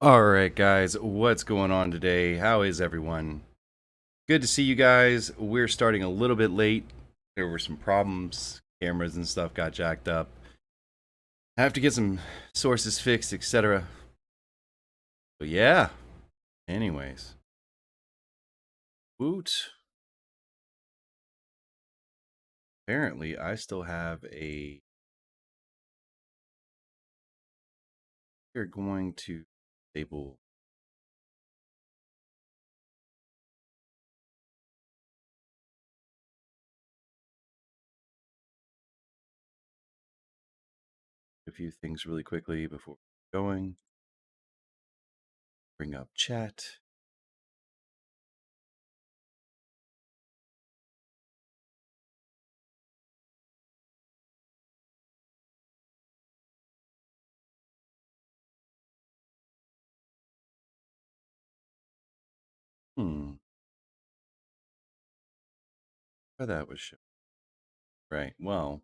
All right, guys, what's going on today? How is everyone? Good to see you guys. We're starting a little bit late. There were some problems, cameras and stuff got jacked up. I have to get some sources fixed, etc. But yeah, anyways. Woot. Apparently, I still have a. We're going to disable. A few things really quickly before going. Bring up chat. Hmm. Oh, that was show. Right. Well,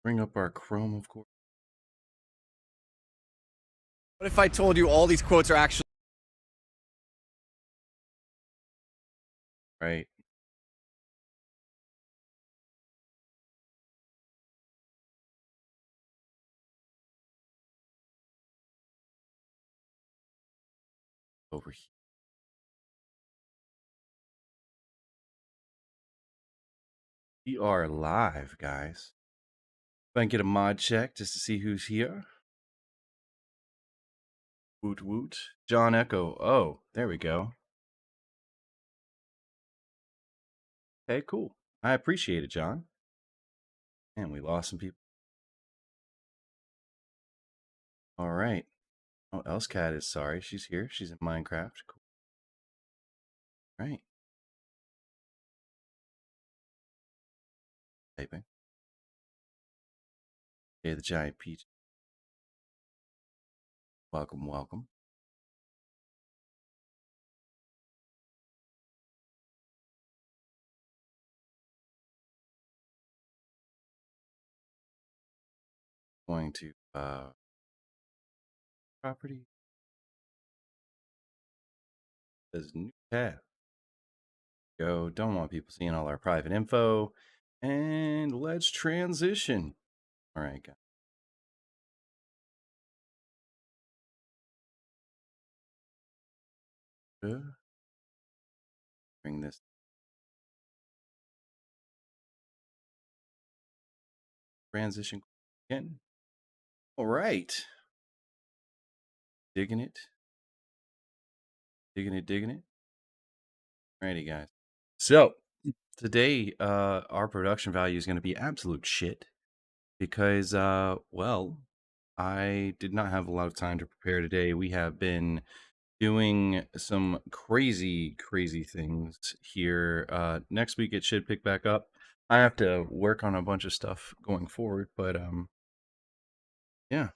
bring up our Chrome, of course. What if I told you all these quotes are actually Right. Over here. We are live, guys. If I can get a mod check just to see who's here. Woot woot. John Echo. Oh, there we go. Okay, cool. I appreciate it, John. And we lost some people. All right. Oh, Elscat is sorry. She's here. She's in Minecraft. Cool. Right. Typing. Okay, the giant peach. Welcome, welcome. Going to property. There's new tab. Go. Don't want people seeing all our private info. And let's transition. All right, guys. Bring this. Transition again. All right. Digging it. Digging it, digging it. Alrighty, guys. So today, our production value is going to be absolute shit because, well, I did not have a lot of time to prepare today. We have been doing some crazy, crazy things here. Next week it should pick back up. I have to work on a bunch of stuff going forward, but yeah,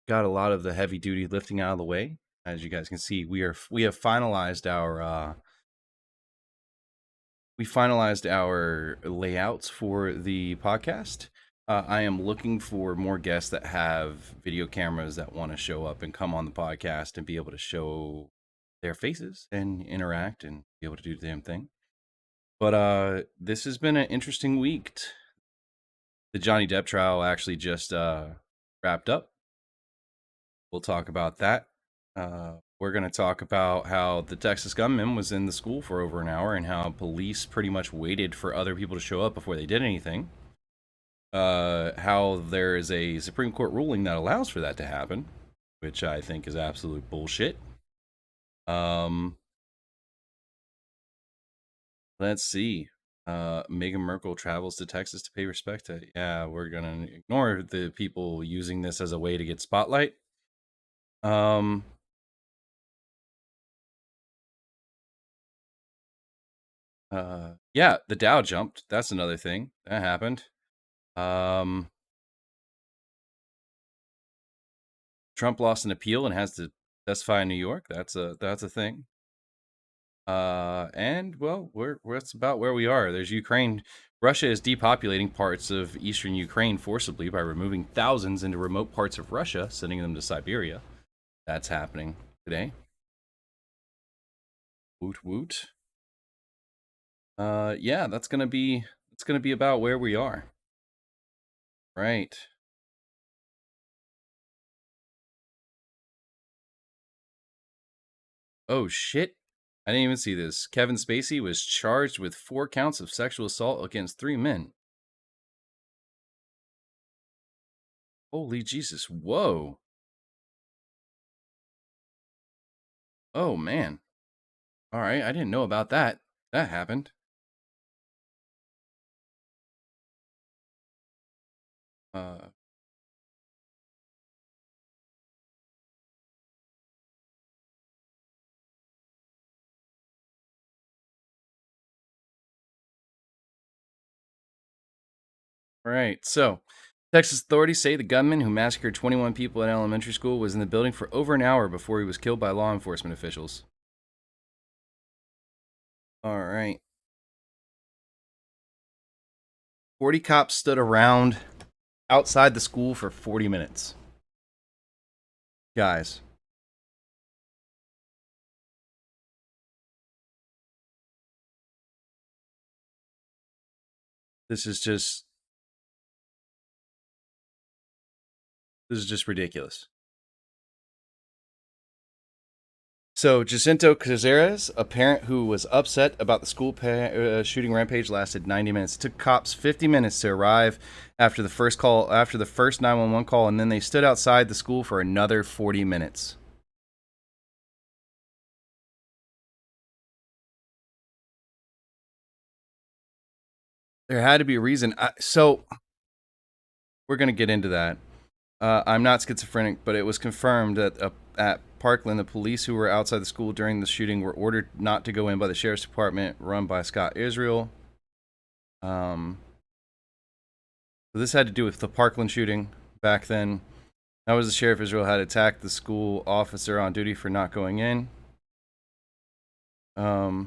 got a lot of the heavy duty lifting out of the way. As you guys can see, we have finalized our layouts for the podcast. I am looking for more guests that have video cameras that want to show up and come on the podcast and be able to show their faces and interact and be able to do the damn thing. But this has been an interesting week. The Johnny Depp trial actually just wrapped up. We'll talk about that. We're going to talk about how the Texas gunman was in the school for over an hour and how police pretty much waited for other people to show up before they did anything. How there is a Supreme Court ruling that allows for that to happen, which I think is absolute bullshit. Let's see. Meghan Markle travels to Texas to pay respect to. Yeah, we're gonna ignore the people using this as a way to get spotlight. Yeah, the Dow jumped. That's another thing that happened. Trump lost an appeal and has to testify in New York. That's a thing. And well, that's about where we are. There's Ukraine. Russia is depopulating parts of eastern Ukraine forcibly by removing thousands into remote parts of Russia, sending them to Siberia. That's happening today. Woot woot. Yeah, it's gonna be about where we are. Right. Oh shit. I didn't even see this. Kevin Spacey was charged with 4 counts of sexual assault against 3 men. Holy Jesus. Whoa. Oh man. All right, I didn't know about that. That happened. Right. So, Texas authorities say the gunman who massacred 21 people at an elementary school was in the building for over an hour before he was killed by law enforcement officials. All right. 40 cops stood around outside the school for 40 minutes. Guys, this is just ridiculous. So Jacinto Cazares, a parent who was upset about the school shooting rampage, lasted 90 minutes. It took cops 50 minutes to arrive after the first 911 call, and then they stood outside the school for another 40 minutes. There had to be a reason. So we're going to get into that. I'm not schizophrenic, but it was confirmed that at Parkland, the police who were outside the school during the shooting were ordered not to go in by the sheriff's department run by Scott Israel. So this had to do with the Parkland shooting back then. That was the sheriff Israel had attacked the school officer on duty for not going in. The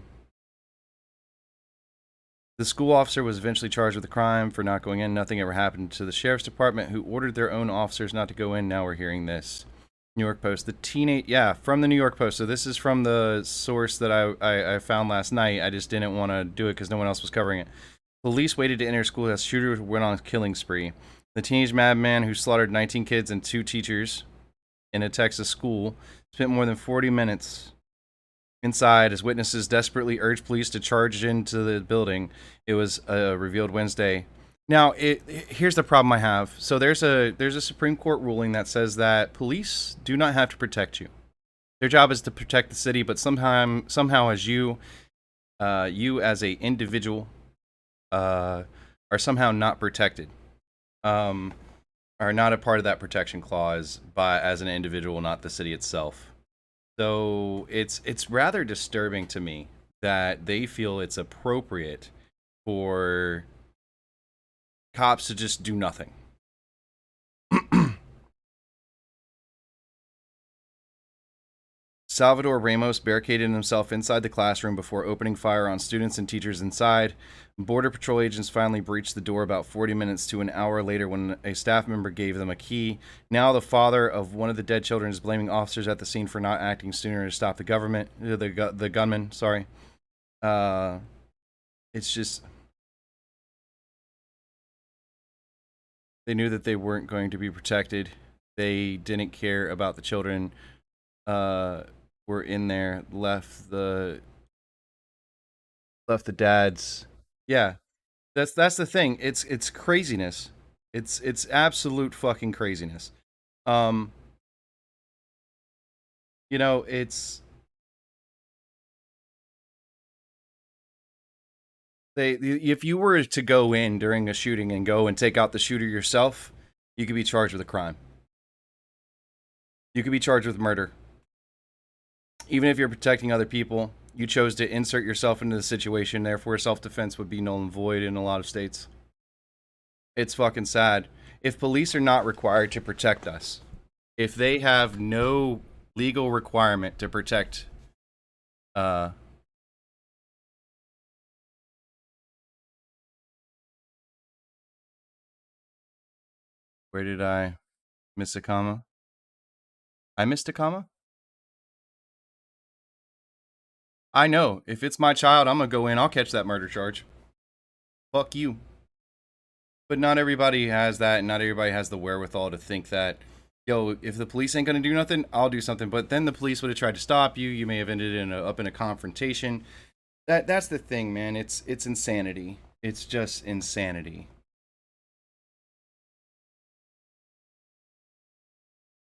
school officer was eventually charged with a crime for not going in. Nothing ever happened to the sheriff's department, who ordered their own officers not to go in. Now we're hearing this. New York Post. From the New York Post. So this is from the source that I found last night. I just didn't want to do it because no one else was covering it. Police waited to enter school as shooter went on a killing spree. The teenage madman who slaughtered 19 kids and 2 teachers in a Texas school spent more than 40 minutes inside as witnesses desperately urged police to charge into the building. It was revealed Wednesday. Now, here's the problem I have. So there's a Supreme Court ruling that says that police do not have to protect you. Their job is to protect the city, but somehow as you as a individual are somehow not protected. Are not a part of that protection clause as an individual, not the city itself. So it's rather disturbing to me that they feel it's appropriate for cops to just do nothing. Salvador Ramos barricaded himself inside the classroom before opening fire on students and teachers inside. Border Patrol agents finally breached the door about 40 minutes to an hour later when a staff member gave them a key. Now the father of one of the dead children is blaming officers at the scene for not acting sooner to stop the gunman. Sorry. It's just... They knew that they weren't going to be protected. They didn't care about the children. Were in there, left the dads. Yeah, that's the thing. It's craziness. It's absolute fucking craziness. It's if you were to go in during a shooting and go and take out the shooter yourself, you could be charged with a crime. You could be charged with murder. Even if you're protecting other people, you chose to insert yourself into the situation, therefore self-defense would be null and void in a lot of states. It's fucking sad. If police are not required to protect us, if they have no legal requirement to protect where did I miss a comma? I missed a comma? I know. If it's my child, I'm gonna go in. I'll catch that murder charge. Fuck you. But not everybody has that, and not everybody has the wherewithal to think that, yo, if the police ain't gonna do nothing, I'll do something. But then the police would have tried to stop you. You may have ended up in a confrontation. That's the thing, man. It's insanity. It's just insanity.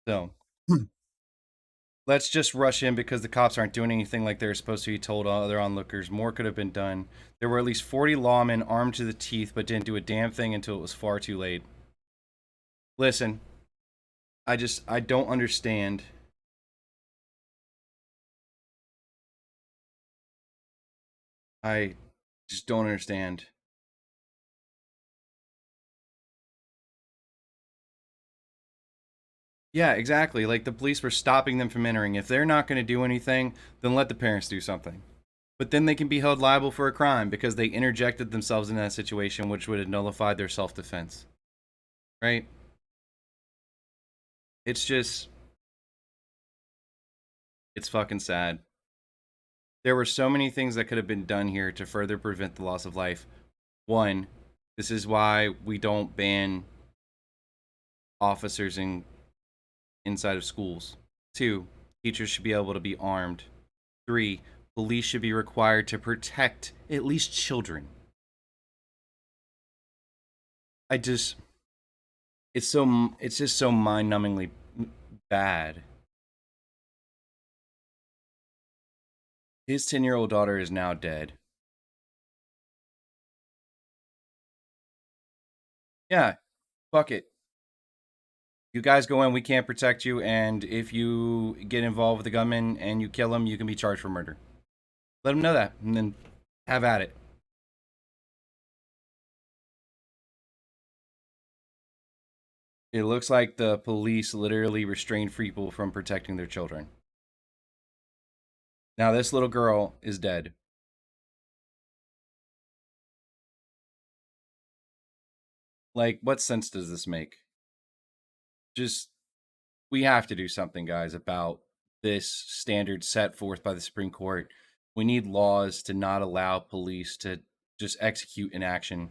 So let's just rush in because the cops aren't doing anything like they're supposed to be told other onlookers. More could have been done. There were at least 40 lawmen armed to the teeth, but didn't do a damn thing until it was far too late. Listen, I don't understand. I just don't understand. Yeah, exactly. Like the police were stopping them from entering. If they're not going to do anything, then let the parents do something. But then they can be held liable for a crime because they interjected themselves in that situation, which would have nullified their self-defense. Right? It's just, it's fucking sad. There were so many things that could have been done here to further prevent the loss of life. One, this is why we don't ban officers inside of schools. Two, teachers should be able to be armed. Three, police should be required to protect at least children. I just, it's just so mind-numbingly bad. His 10-year-old daughter is now dead. Yeah, fuck it. You guys go in, we can't protect you, and if you get involved with the gunman and you kill him, you can be charged for murder. Let them know that, and then have at it. It looks like the police literally restrained people from protecting their children. Now, this little girl is dead. Like, what sense does this make? Just, we have to do something, guys, about this standard set forth by the Supreme Court. We need laws to not allow police to just execute inaction.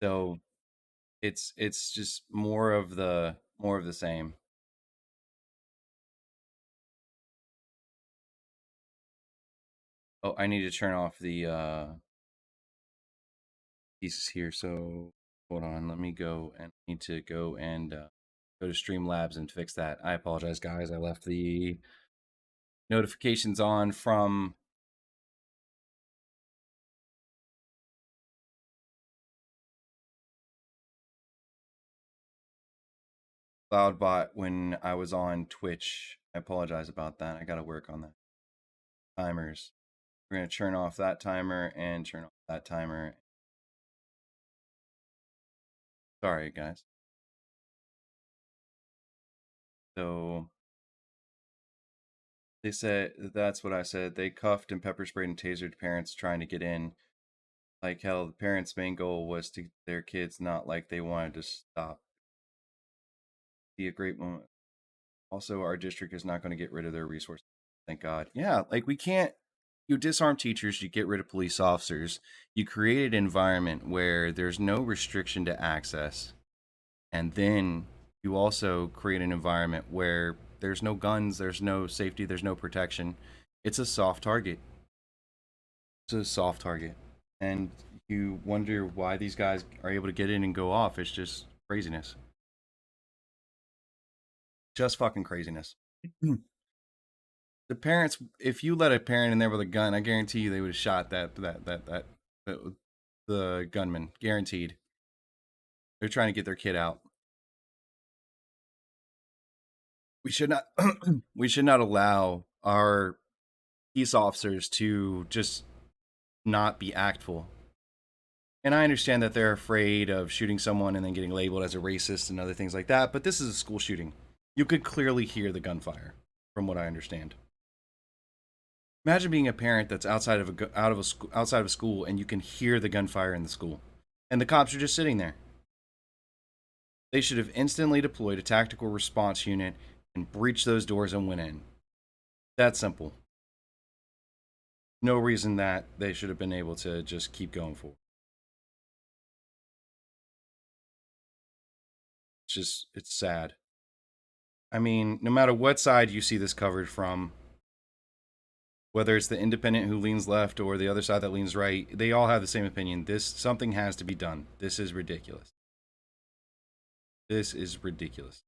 So it's just more of the same. Oh, I need to turn off the pieces here. So hold on, let me go and need to go and go to Streamlabs and fix that. I apologize, guys. I left the notifications on from CloudBot when I was on Twitch. I apologize about that. I got to work on that. Timers. We're going to turn off that timer and turn off that timer. Sorry, guys. So they said, that's what I said. They cuffed and pepper sprayed and tasered parents trying to get in. Like hell, the parents' main goal was to get their kids, not like they wanted to stop. Be a great moment. Also, our district is not going to get rid of their resources. Thank God. Yeah, like we can't. You disarm teachers, you get rid of police officers. You create an environment where there's no restriction to access. And then you also create an environment where there's no guns, there's no safety, there's no protection. It's a soft target. It's a soft target. And you wonder why these guys are able to get in and go off. It's just craziness. Just fucking craziness. The parents, if you let a parent in there with a gun, I guarantee you they would have shot the gunman. Guaranteed. They're trying to get their kid out. We should not we should not allow our peace officers to just not be actful. And I understand that they're afraid of shooting someone and then getting labeled as a racist and other things like that, but this is a school shooting. You could clearly hear the gunfire, from what I understand. Imagine being a parent that's outside of a school and you can hear the gunfire in the school, and the cops are just sitting there. They should have instantly deployed a tactical response unit and breached those doors and went in. That simple. No reason that they should have been able to just keep going forward. It's sad. I mean, no matter what side you see this covered from, whether it's the independent who leans left or the other side that leans right, they all have the same opinion. Something has to be done. This is ridiculous. This is ridiculous.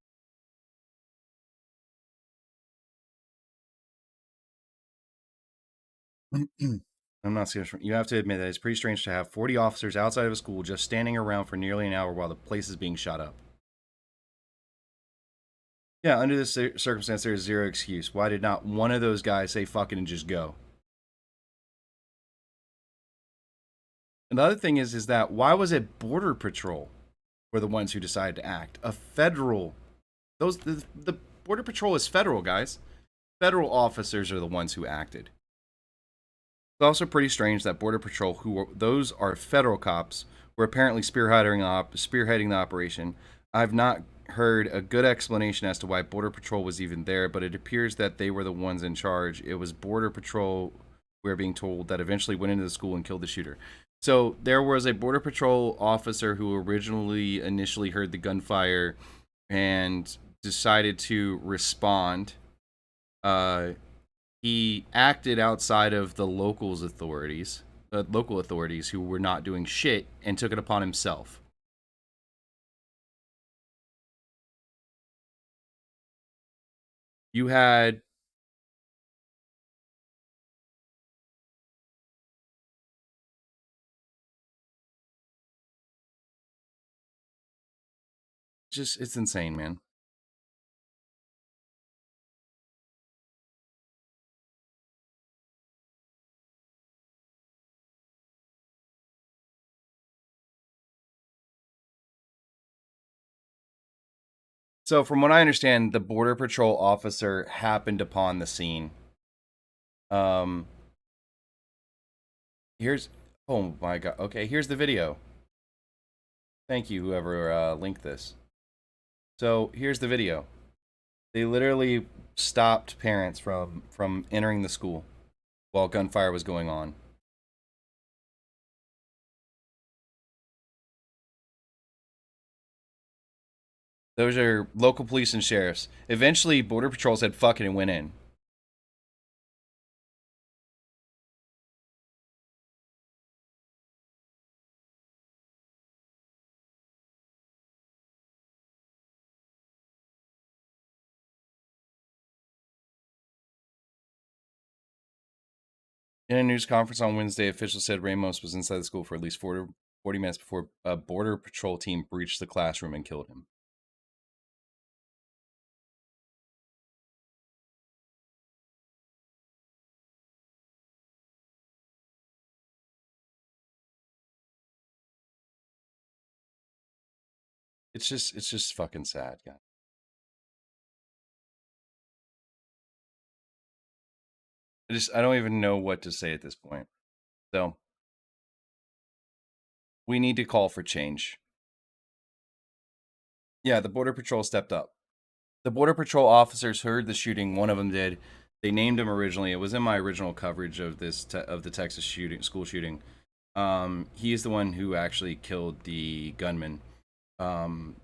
I'm not serious. You have to admit that it's pretty strange to have 40 officers outside of a school just standing around for nearly an hour while the place is being shot up. Yeah, under this circumstance, there is zero excuse. Why did not one of those guys say fuck it and just go? And the other thing is that why was it Border Patrol were the ones who decided to act? The Border Patrol is federal, guys. Federal officers are the ones who acted. It's also pretty strange that Border Patrol, those are federal cops, were apparently spearheading the operation. I've not heard a good explanation as to why Border Patrol was even there, but it appears that they were the ones in charge. It was Border Patrol, we're being told, that eventually went into the school and killed the shooter. So there was a Border Patrol officer who initially heard the gunfire and decided to respond. He acted outside of the local authorities who were not doing shit, and took it upon himself. You had just, it's insane, man. So, from what I understand, the Border Patrol officer happened upon the scene. Um, here's, oh my god, okay, here's the video. Thank you, whoever linked this. So, here's the video. They literally stopped parents from entering the school while gunfire was going on. Those are local police and sheriffs. Eventually, Border Patrol said fuck it and went in. In a news conference on Wednesday, officials said Ramos was inside the school for at least 40 minutes before a Border Patrol team breached the classroom and killed him. It's just fucking sad, guys. I don't even know what to say at this point. So, we need to call for change. Yeah, the Border Patrol stepped up. The Border Patrol officers heard the shooting. One of them did. They named him originally. It was in my original coverage of of the Texas school shooting. He is the one who actually killed the gunman. Um,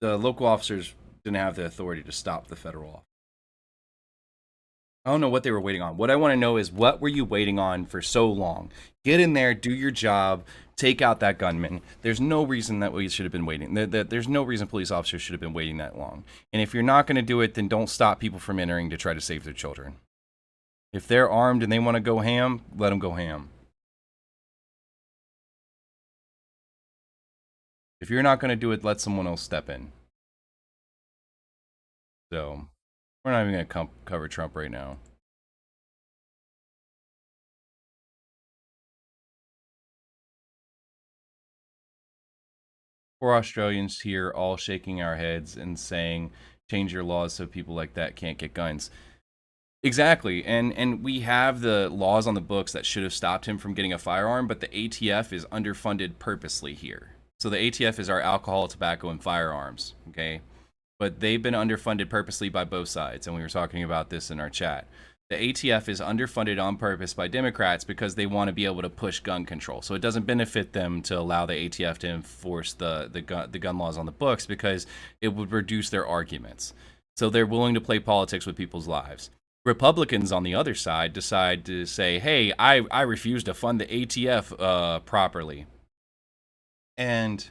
the local officers didn't have the authority to stop the federal officer. I don't know what they were waiting on. What I want to know is, what were you waiting on for so long? Get in there, do your job, take out that gunman. There's no reason that we should have been waiting. There's no reason police officers should have been waiting that long. And if you're not going to do it, then don't stop people from entering to try to save their children. If they're armed and they want to go ham, let them go ham. If you're not going to do it, let someone else step in. So, we're not even going to cover Trump right now. We're Australians here all shaking our heads and saying, change your laws so people like that can't get guns. Exactly. And we have the laws on the books that should have stopped him from getting a firearm, but the ATF is underfunded purposely here. So the ATF is our alcohol, tobacco, and firearms, okay? But they've been underfunded purposely by both sides, and we were talking about this in our chat. The ATF is underfunded on purpose by Democrats because they want to be able to push gun control. So it doesn't benefit them to allow the ATF to enforce the gun laws on the books, because it would reduce their arguments. So they're willing to play politics with people's lives. Republicans on the other side decide to say, hey, I refuse to fund the ATF properly. And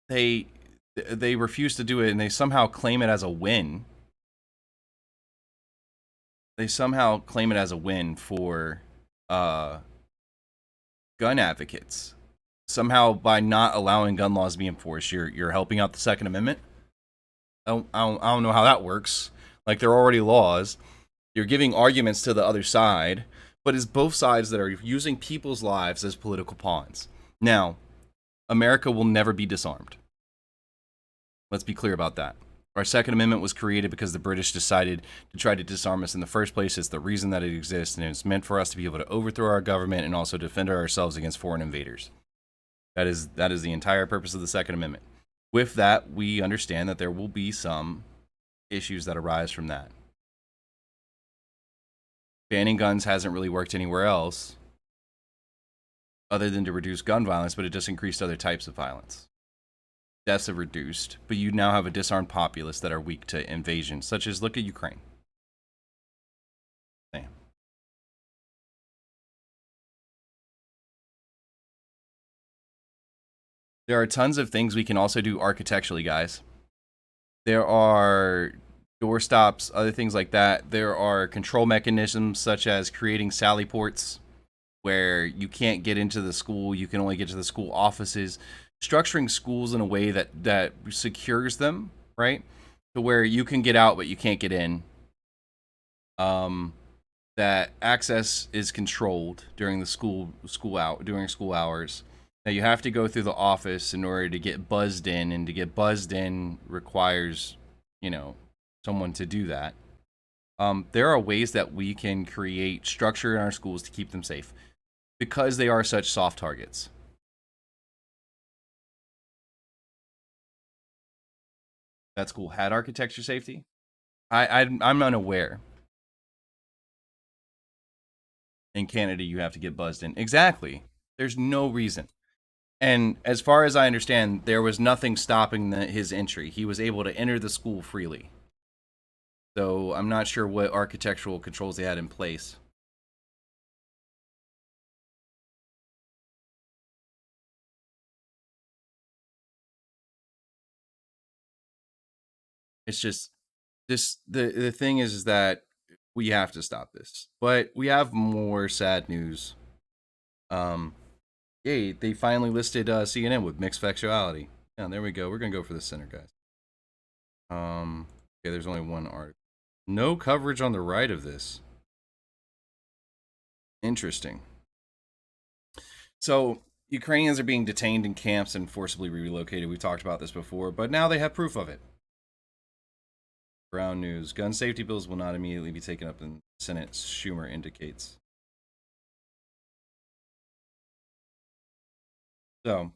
they refuse to do it, and they somehow claim it as a win. They somehow claim it as a win for gun advocates. Somehow, by not allowing gun laws to be enforced, you're helping out the Second Amendment. I don't know how that works. Like, they're already laws. You're giving arguments to the other side, but it's both sides that are using people's lives as political pawns. Now, America will never be disarmed. Let's be clear about that. Our Second Amendment was created because the British decided to try to disarm us in the first place. It's the reason that it exists, and it's meant for us to be able to overthrow our government and also defend ourselves against foreign invaders. That is the entire purpose of the Second Amendment. With that, we understand that there will be some issues that arise from that. Banning guns hasn't really worked anywhere else other than to reduce gun violence, but it just increased other types of violence. Deaths have reduced, but you now have a disarmed populace that are weak to invasion, such as look at Ukraine. Damn. There are tons of things we can also do architecturally, guys. There are doorstops, other things like that. There are control mechanisms such as creating sally ports where you can't get into the school, you can only get to the school offices. Structuring schools in a way that secures them, right? To where you can get out but you can't get in. That access is controlled during the during school hours. Now you have to go through the office in order to get buzzed in, and to get buzzed in requires, someone to do that. There are ways that we can create structure in our schools to keep them safe because they are such soft targets. That school had architecture safety. I'm unaware. In Canada, you have to get buzzed in. Exactly. There's no reason. And as far as I understand, there was nothing stopping his entry. He was able to enter the school freely. So I'm not sure what architectural controls they had in place. It's just the thing is that we have to stop this. But we have more sad news. Yay, they finally listed CNN with mixed sexuality. Yeah, there we go. We're gonna go for the center, guys. Okay, there's only one article. No coverage on the right of this. Interesting. So Ukrainians are being detained in camps and forcibly relocated. We talked about this before, but now they have proof of it. Brown news. Gun safety bills will not immediately be taken up in the Senate, Schumer indicates. So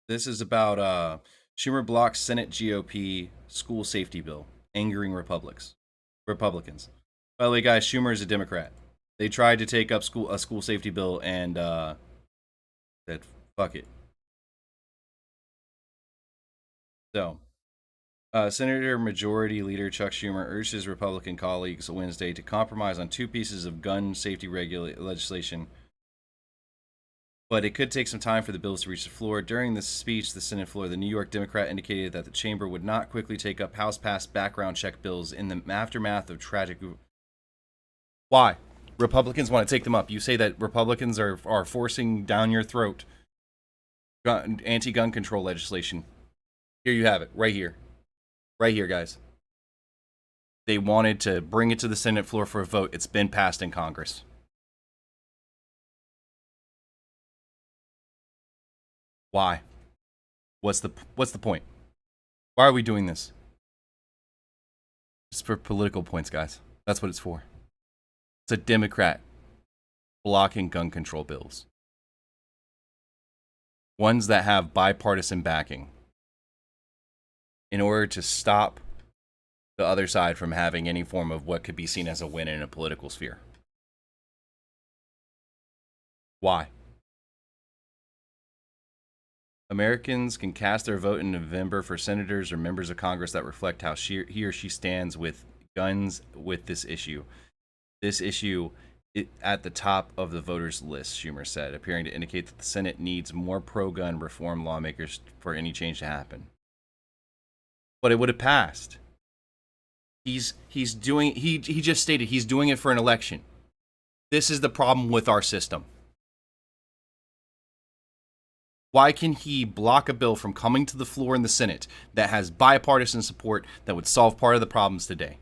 this is about Schumer blocks Senate GOP school safety bill, angering Republicans. By the way, guys, Schumer is a Democrat. They tried to take up a school safety bill and said fuck it. So, Senator Majority Leader Chuck Schumer urged his Republican colleagues Wednesday to compromise on two pieces of gun safety legislation, but it could take some time for the bills to reach the floor. During this speech, the Senate floor, the New York Democrat indicated that the chamber would not quickly take up House-passed background check bills in the aftermath of tragic. Why? Republicans want to take them up. You say that Republicans are forcing down your throat anti-gun control legislation. Here you have it, right here. Right here, guys. They wanted to bring it to the Senate floor for a vote. It's been passed in Congress. Why? What's the point? Why are we doing this? It's for political points, guys. That's what it's for. It's a Democrat blocking gun control bills. Ones that have bipartisan backing. In order to stop the other side from having any form of what could be seen as a win in a political sphere. Why? Americans can cast their vote in November for senators or members of Congress that reflect how he or she stands with guns with this issue. This issue at the top of the voters' list, Schumer said, appearing to indicate that the Senate needs more pro-gun reform lawmakers for any change to happen. But it would have passed. He just stated he's doing it for an election. This is the problem with our system. Why can he block a bill from coming to the floor in the Senate that has bipartisan support that would solve part of the problems today?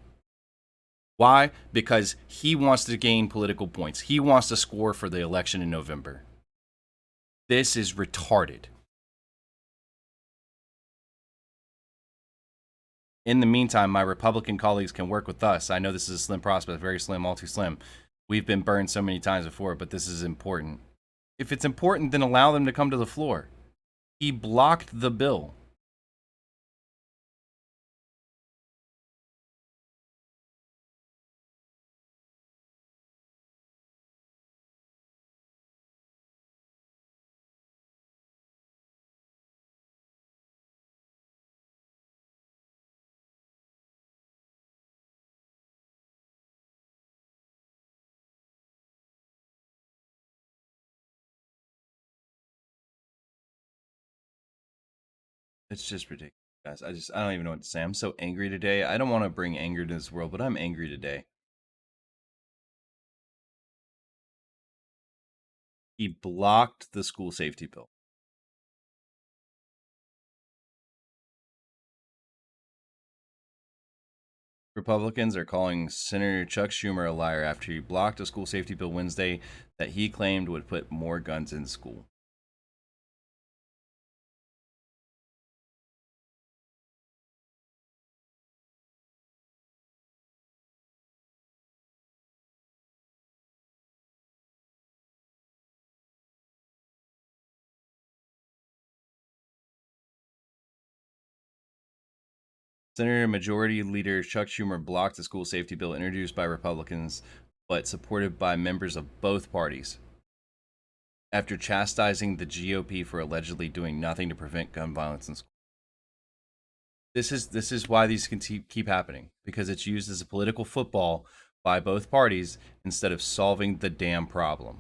Why? Because he wants to gain political points. He wants to score for the election in November. This is retarded. In the meantime, my Republican colleagues can work with us. I know this is a slim prospect, very slim, all too slim. We've been burned so many times before, but this is important. If it's important, then allow them to come to the floor. He blocked the bill. It's just ridiculous, guys. I don't even know what to say. I'm so angry today. I don't want to bring anger to this world, but I'm angry today. He blocked the school safety bill. Republicans are calling Senator Chuck Schumer a liar after he blocked a school safety bill Wednesday that he claimed would put more guns in school. Senator Majority Leader Chuck Schumer blocked the school safety bill introduced by Republicans but supported by members of both parties after chastising the GOP for allegedly doing nothing to prevent gun violence in schools. This is why these can keep happening, because it's used as a political football by both parties instead of solving the damn problem.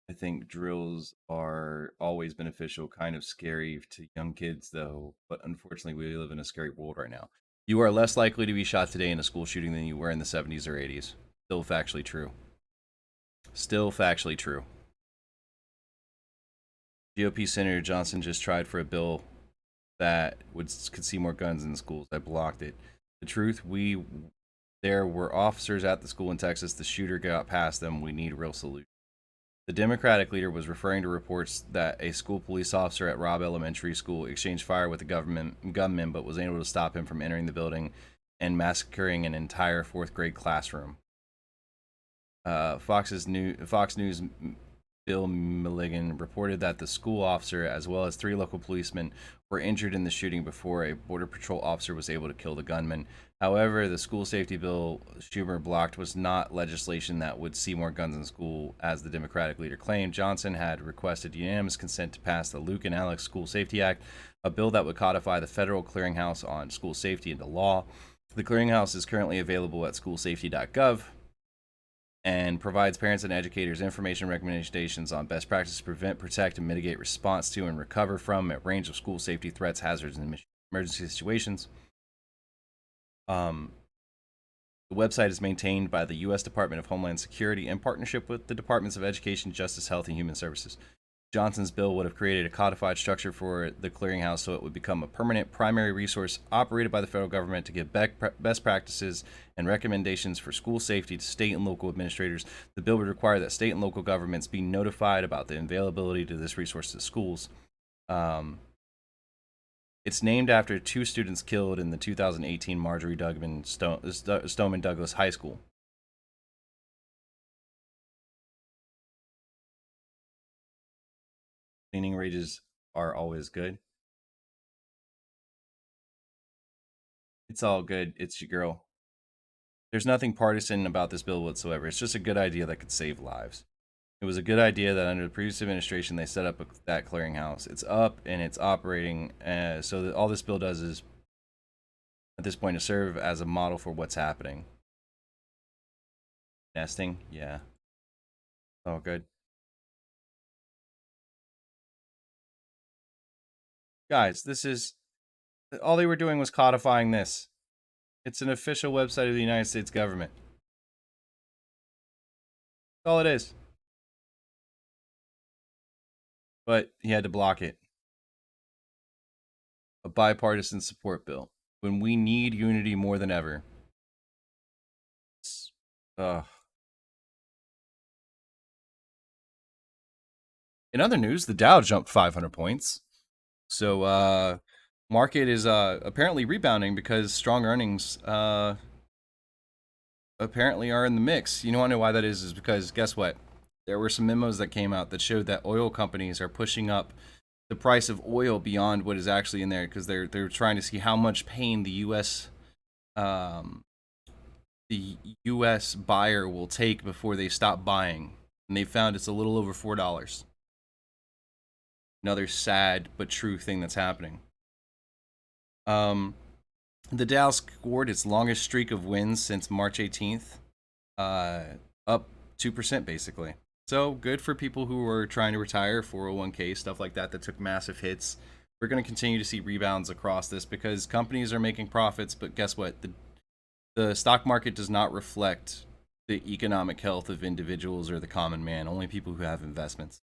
I think drills are always beneficial, kind of scary to young kids though, but unfortunately we live in a scary world right now. You are less likely to be shot today in a school shooting than you were in the 70s or 80s. Still factually true. Still factually true. GOP Senator Johnson just tried for a bill that could see more guns in schools. I blocked it. The truth, there were officers at the school in Texas. The shooter got past them. We need real solutions. The Democratic leader was referring to reports that a school police officer at Robb Elementary School exchanged fire with a government gunman, but was able to stop him from entering the building and massacring an entire fourth grade classroom. Fox News Bill Milligan reported that the school officer, as well as 3 local policemen, were injured in the shooting before a Border Patrol officer was able to kill the gunman. However, the school safety bill Schumer blocked was not legislation that would see more guns in school, as the Democratic leader claimed. Johnson had requested unanimous consent to pass the Luke and Alex School Safety Act, a bill that would codify the federal clearinghouse on school safety into law. The clearinghouse is currently available at schoolsafety.gov and provides parents and educators information and recommendations on best practices to prevent, protect, and mitigate response to and recover from a range of school safety threats, hazards, and emergency situations. The website is maintained by the U.S. Department of Homeland Security in partnership with the Departments of Education, Justice, Health, and Human Services. Johnson's bill would have created a codified structure for the clearinghouse so it would become a permanent primary resource operated by the federal government to give best practices and recommendations for school safety to state and local administrators. The bill would require that state and local governments be notified about the availability to this resource to schools. It's named after 2 students killed in the 2018 Marjorie Stoneman Douglas High School. Cleaning rages are always good. It's all good. It's your girl. There's nothing partisan about this bill whatsoever. It's just a good idea that could save lives. It was a good idea that under the previous administration they set up that clearinghouse. It's up and it's operating. So that all this bill does is, at this point, to serve as a model for what's happening. Nesting, yeah. Oh, good. Guys, this is all they were doing was codifying this. It's an official website of the United States government. That's all it is. But he had to block it. A bipartisan support bill when we need unity more than ever. Ugh. In other news, the Dow jumped 500 points. So market is apparently rebounding because strong earnings apparently are in the mix. You know, want to know why that is because guess what? There were some memos that came out that showed that oil companies are pushing up the price of oil beyond what is actually in there because they're trying to see how much pain um, the U.S. buyer will take before they stop buying, and they found it's a little over $4. Another sad but true thing that's happening. Um, the Dow scored its longest streak of wins since March 18th, uh, up 2% basically. So good for people who were trying to retire, 401k, stuff like that took massive hits. We're going to continue to see rebounds across this because companies are making profits, but guess what? The stock market does not reflect the economic health of individuals or the common man, only people who have investments.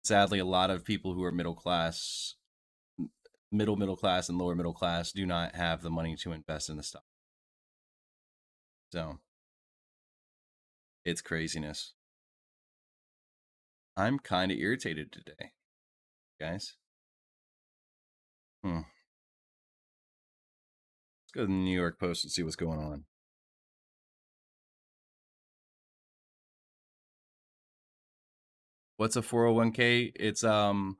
Sadly, a lot of people who are middle class and lower middle class do not have the money to invest in the stock. So it's craziness. I'm kind of irritated today, guys. Let's go to the New York Post and see what's going on. What's a 401k? It's so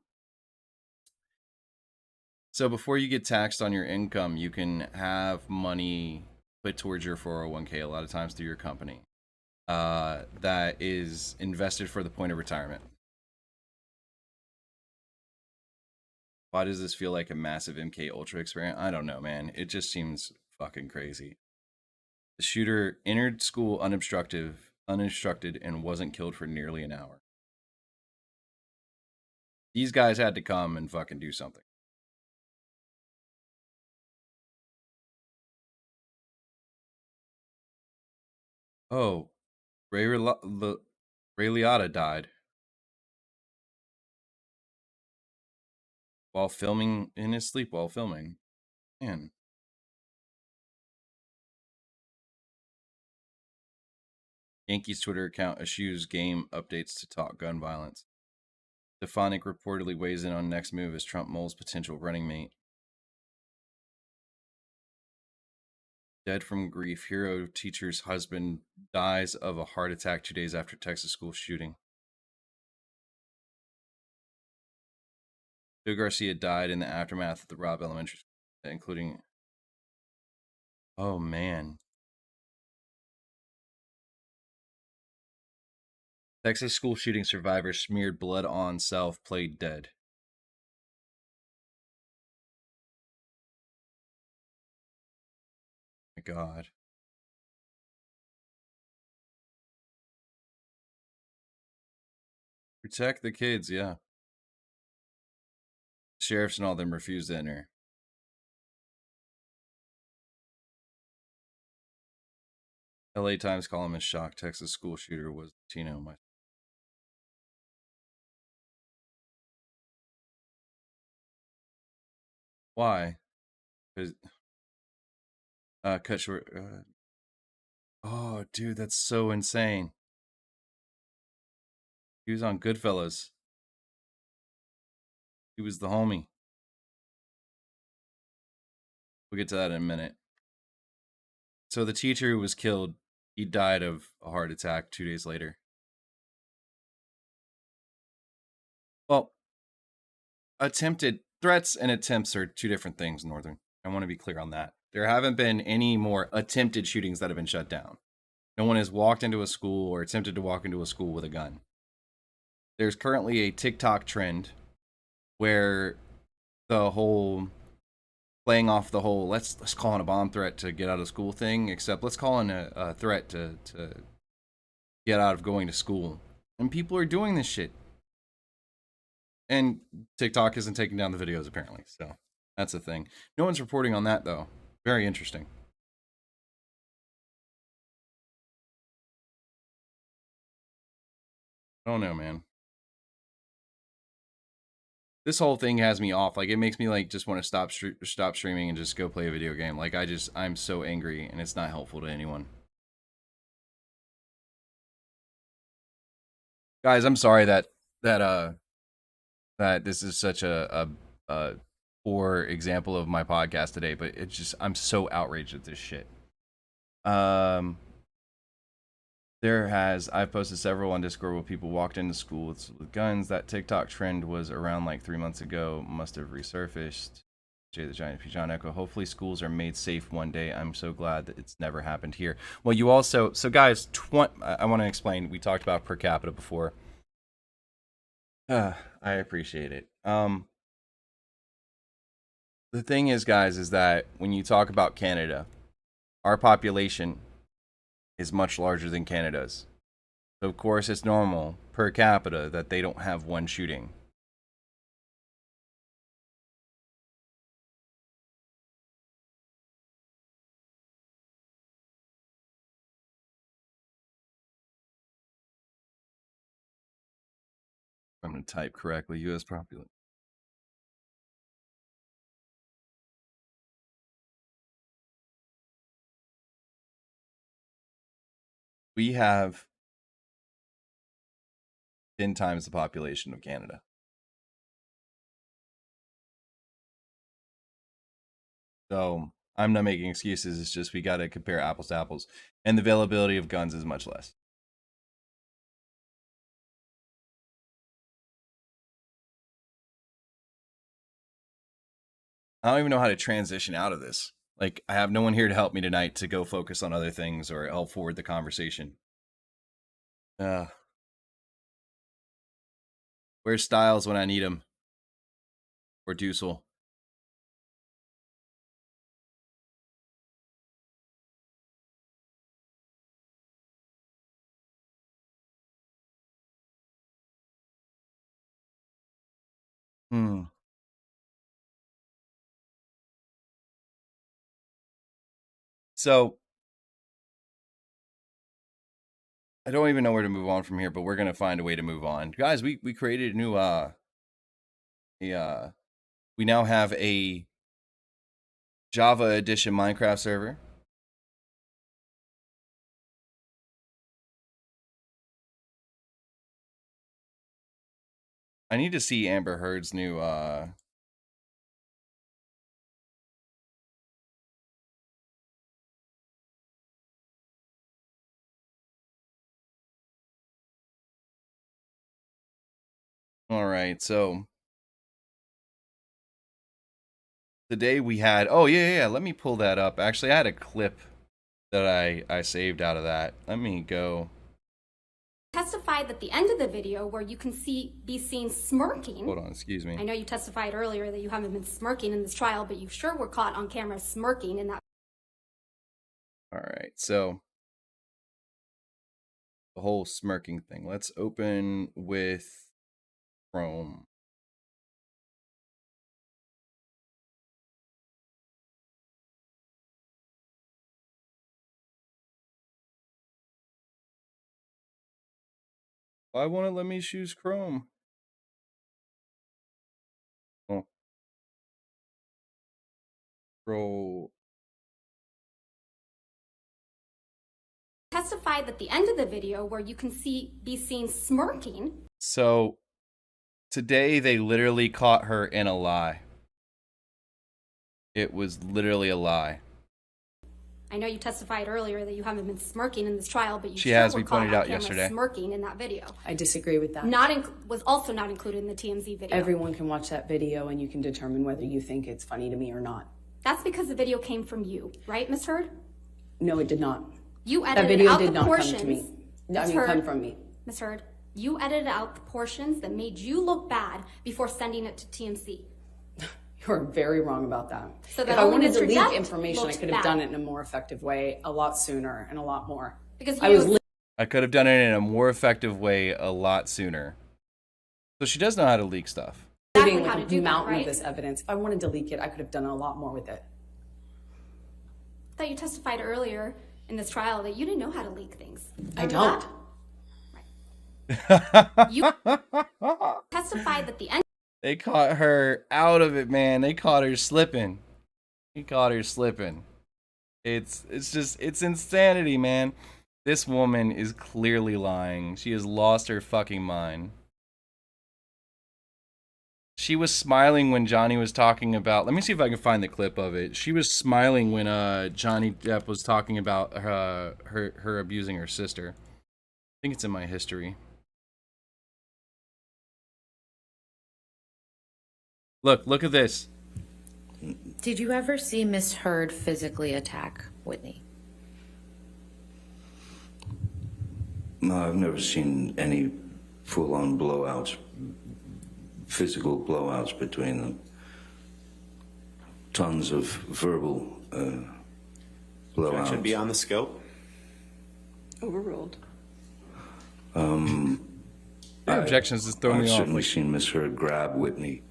before you get taxed on your income, you can have money put towards your 401k a lot of times through your company. That is invested for the point of retirement. Why does this feel like a massive MK Ultra experiment? I don't know, man. It just seems fucking crazy. The shooter entered school uninstructed, and wasn't killed for nearly an hour. These guys had to come and fucking do something. Oh, Ray Liotta died while filming in his sleep while filming. Man. Yankees Twitter account eschews game updates to talk gun violence. Stefanik reportedly weighs in on next move as Trump mulls potential running mate. Dead from grief, hero teacher's husband dies of a heart attack 2 days after Texas school shooting. Joe Garcia died in the aftermath of the Robb Elementary School, including. Oh man. Texas school shooting survivor smeared blood on self, played dead. My God. Protect the kids, yeah. Sheriffs and all them refused to enter. LA Times columnist shocked Texas school shooter was Latino. Why? Because cut short. Oh, dude, that's so insane. He was on Goodfellas. He was the homie. We'll get to that in a minute. So the teacher who was killed, he died of a heart attack 2 days later. Well, attempted threats and attempts are two different things, Northern. I want to be clear on that. There haven't been any more attempted shootings that have been shut down. No one has walked into a school or attempted to walk into a school with a gun. There's currently a TikTok trend where the whole playing off the whole let's call in a bomb threat to get out of school thing, except let's call in a threat to get out of going to school. And people are doing this shit. And TikTok isn't taking down the videos apparently, so that's the thing. No one's reporting on that though. Very interesting. I don't know, man. This whole thing has me off. Like it makes me like just want to stop streaming and just go play a video game. Like I'm so angry and it's not helpful to anyone. Guys, I'm sorry that that that this is such a poor example of my podcast today, but it's just I'm so outraged at this shit. Um, I've posted several on Discord where people walked into school with guns. That TikTok trend was around like 3 months ago. Must have resurfaced. Jay the Giant Pigeon Echo. Hopefully schools are made safe one day. I'm so glad that it's never happened here. Well, you also, so guys, I want to explain. We talked about per capita before. I appreciate it. The thing is, guys, is that when you talk about Canada, our population is much larger than Canada's. So of course it's normal per capita that they don't have one shooting. I'm going to type correctly. U.S. population. We have 10 times the population of Canada. So I'm not making excuses. It's just we got to compare apples to apples. And the availability of guns is much less. I don't even know how to transition out of this. Like, I have no one here to help me tonight to go focus on other things or help forward the conversation. Where's Styles when I need him? Or Dusel? So I don't even know where to move on from here, but we're gonna find a way to move on. Guys, we created a new we now have a Java edition Minecraft server. I need to see Amber Heard's new All right, so today we had yeah, let me pull that up. Actually, I had a clip that I saved out of that. Let me go. Testified at the end of the video where you can be seen smirking. Hold on, excuse me. I know you testified earlier that you haven't been smirking in this trial, but you sure were caught on camera smirking in that. All right, so the whole smirking thing. Let's open with Chrome. Why won't it let me choose Chrome? Oh. Scroll. Testified at the end of the video where you can be seen smirking. So today they literally caught her in a lie. It was literally a lie. I know you testified earlier that you haven't been smirking in this trial, but you She sure has. were We caught pointed on out camera yesterday. smirking in that video. I disagree with that. Was also not included in the TMZ video. Everyone can watch that video and you can determine whether you think it's funny to me or not. That's because the video came from you, right, Ms. Heard? No, it did not. You That edited video out did the not portions. come to me. I Ms. mean, Heard, come from me. Ms. Heard, you edited out the portions that made you look bad before sending it to TMZ. You're very wrong about that. So if that I only wanted to Mr. leak Depp information, I looked could have bad. done it in a more effective way, a lot sooner and a lot more. Because I could have done it in a more effective way a lot sooner. So she does know how to leak stuff. living how to with do a that, mountain right? of this evidence. If I wanted to leak it, I could have done a lot more with it. I thought you testified earlier in this trial that you didn't know how to leak things. I Remember don't. that? You testified at the end. They caught her out of it, man. They caught her slipping. He caught her slipping. It's insanity, man. This woman is clearly lying. She has lost her fucking mind. She was smiling when Johnny was talking about. Let me see if I can find the clip of it. She was smiling when Johnny Depp was talking about her abusing her sister. I think it's in my history. Look at this. Did you ever see Miss Heard physically attack Whitney? No, I've never seen any full-on blowouts, physical blowouts between them. Tons of verbal blowouts. Objection beyond the scope. Overruled. Objections is throwing me I've off. certainly seen Miss Heard grab Whitney,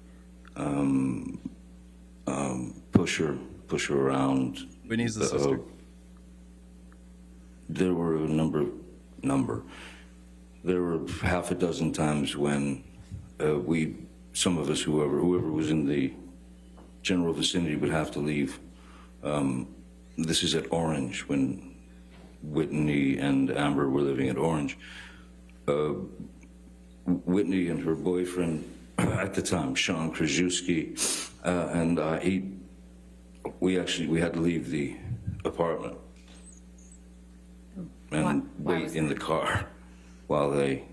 push her around. Whitney's the sister. There were a number. There were half a dozen times when some of us, whoever was in the general vicinity, would have to leave. This is at Orange, when Whitney and Amber were living at Orange. Whitney and her boyfriend at the time, Sean Krajewski, and we had to leave the apartment and Why wait in the car while they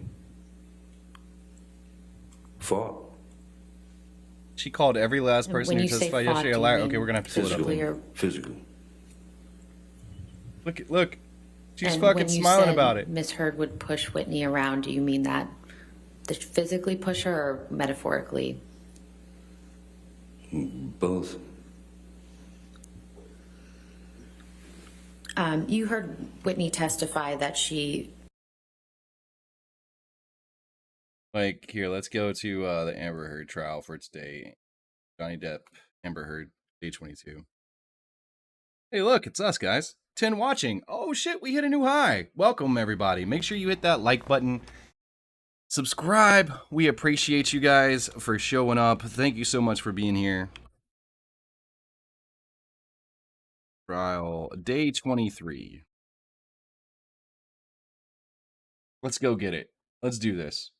fought. She called every last person When who you say testified fought, yesterday a do you liar. mean Okay, we're gonna have to pull it up. physically or- Physical. Look. She's And fucking when you smiling said about it. Miss Heard would push Whitney around, do you mean that physically push her or metaphorically? Both. You heard Whitney testify that she Like, here, let's go to the Amber Heard trial for today. Johnny Depp, Amber Heard, day 22. Hey, look, it's us, guys. 10 watching. Oh, shit, we hit a new high. Welcome, everybody. Make sure you hit that like button. Subscribe. We appreciate you guys for showing up. Thank you so much for being here. Trial, day 23. Let's go get it. Let's do this.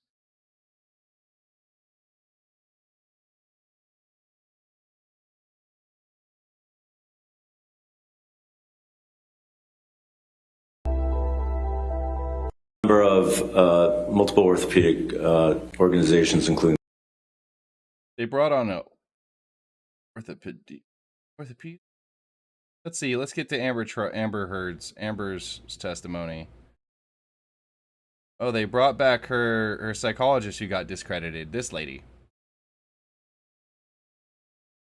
Number of multiple orthopedic organizations, including They brought on a orthopedic. Let's see. Let's get to Amber's testimony. Oh, they brought back her psychologist who got discredited. This lady.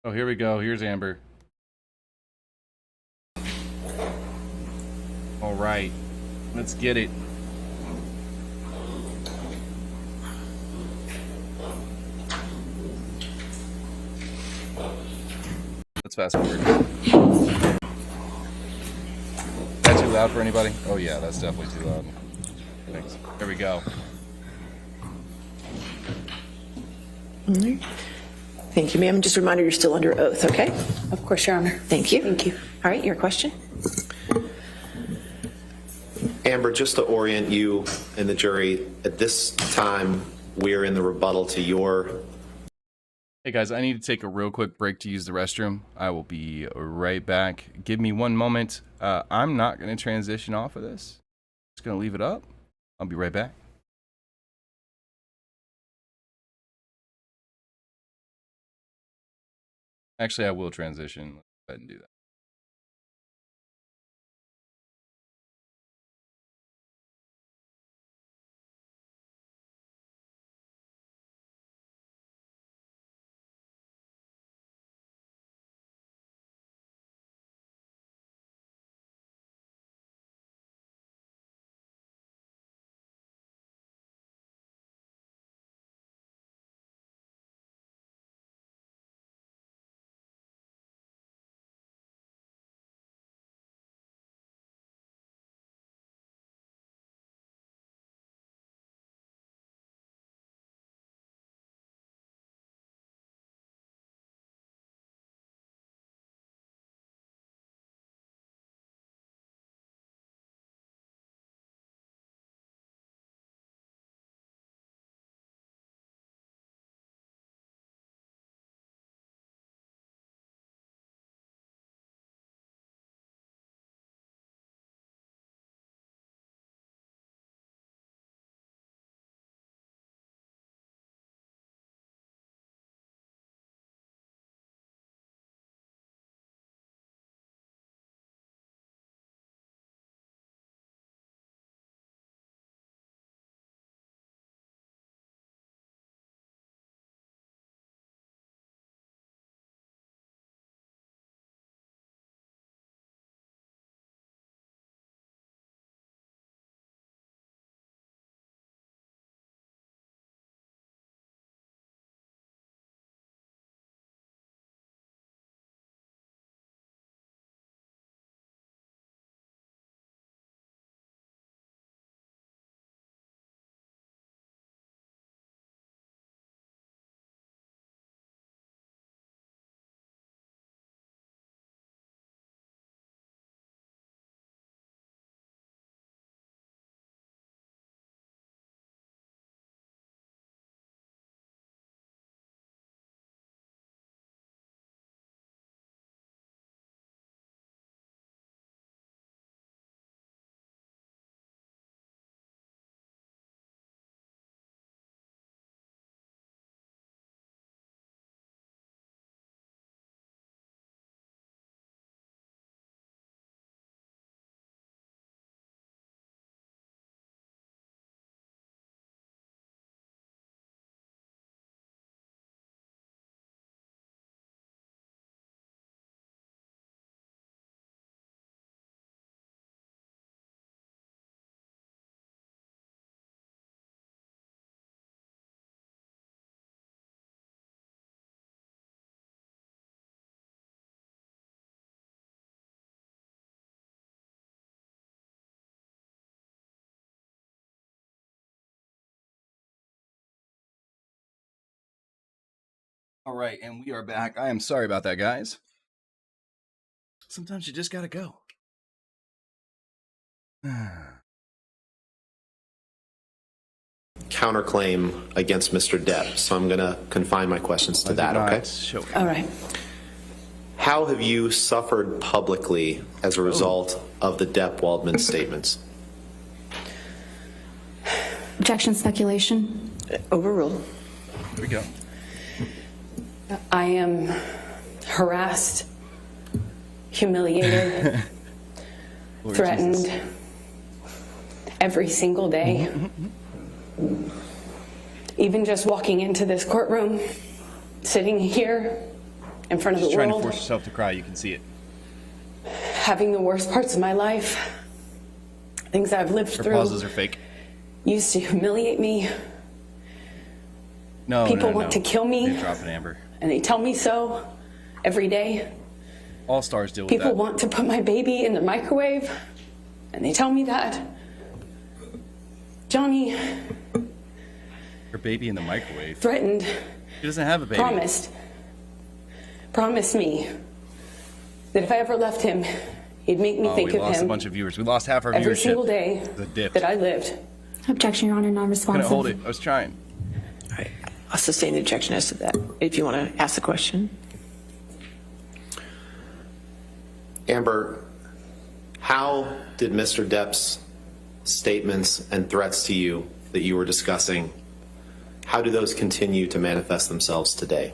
Oh, here we go. Here's Amber. All right, let's get it. Let's fast forward. Is that too loud for anybody? Oh yeah, that's definitely too loud. Thanks. There we go. Thank you, ma'am. Just a reminder, you're still under oath, okay? Of course, Your Honor. Thank you. Thank you. All right, your question? Amber, just to orient you and the jury, at this time, we're in the rebuttal to your. Hey guys, I need to take a real quick break to use the restroom. I will be right back. Give me one moment. I'm not going to transition off of this. Just going to leave it up. I'll be right back. Actually, I will transition. Let's go ahead and do that. All right, and we are back. I am sorry about that, guys. Sometimes you just gotta go. Counterclaim against Mr. Depp, so I'm going to confine my questions to that, okay? All right. How have you suffered publicly as a result of the Depp-Waldman statements? Objection, speculation. Overruled. Here we go. I am harassed, humiliated, Lord threatened Jesus. every single day. Even just walking into this courtroom, sitting here in front of She's the trying to world, force herself to cry. You can see it. having the worst parts of my life, things I've lived Her through, pauses are fake. used to humiliate me. No, People no, want to kill me. Didn't drop it, Amber. And they tell me so every day. All stars deal with People that. want to put my baby in the microwave, and they tell me that. Johnny Her baby in the microwave. threatened, She doesn't have a baby. promised me that if I ever left him, he'd make me think we of lost him a bunch of viewers. We lost half our every viewership. single day The dip. that I lived. Objection, Your Honor, Couldn't non-responsive. hold it. I was trying. All right. I'll sustain the objection as to that, if you want to ask the question. Amber, how did Mr. Depp's statements and threats to you that you were discussing, how do those continue to manifest themselves today?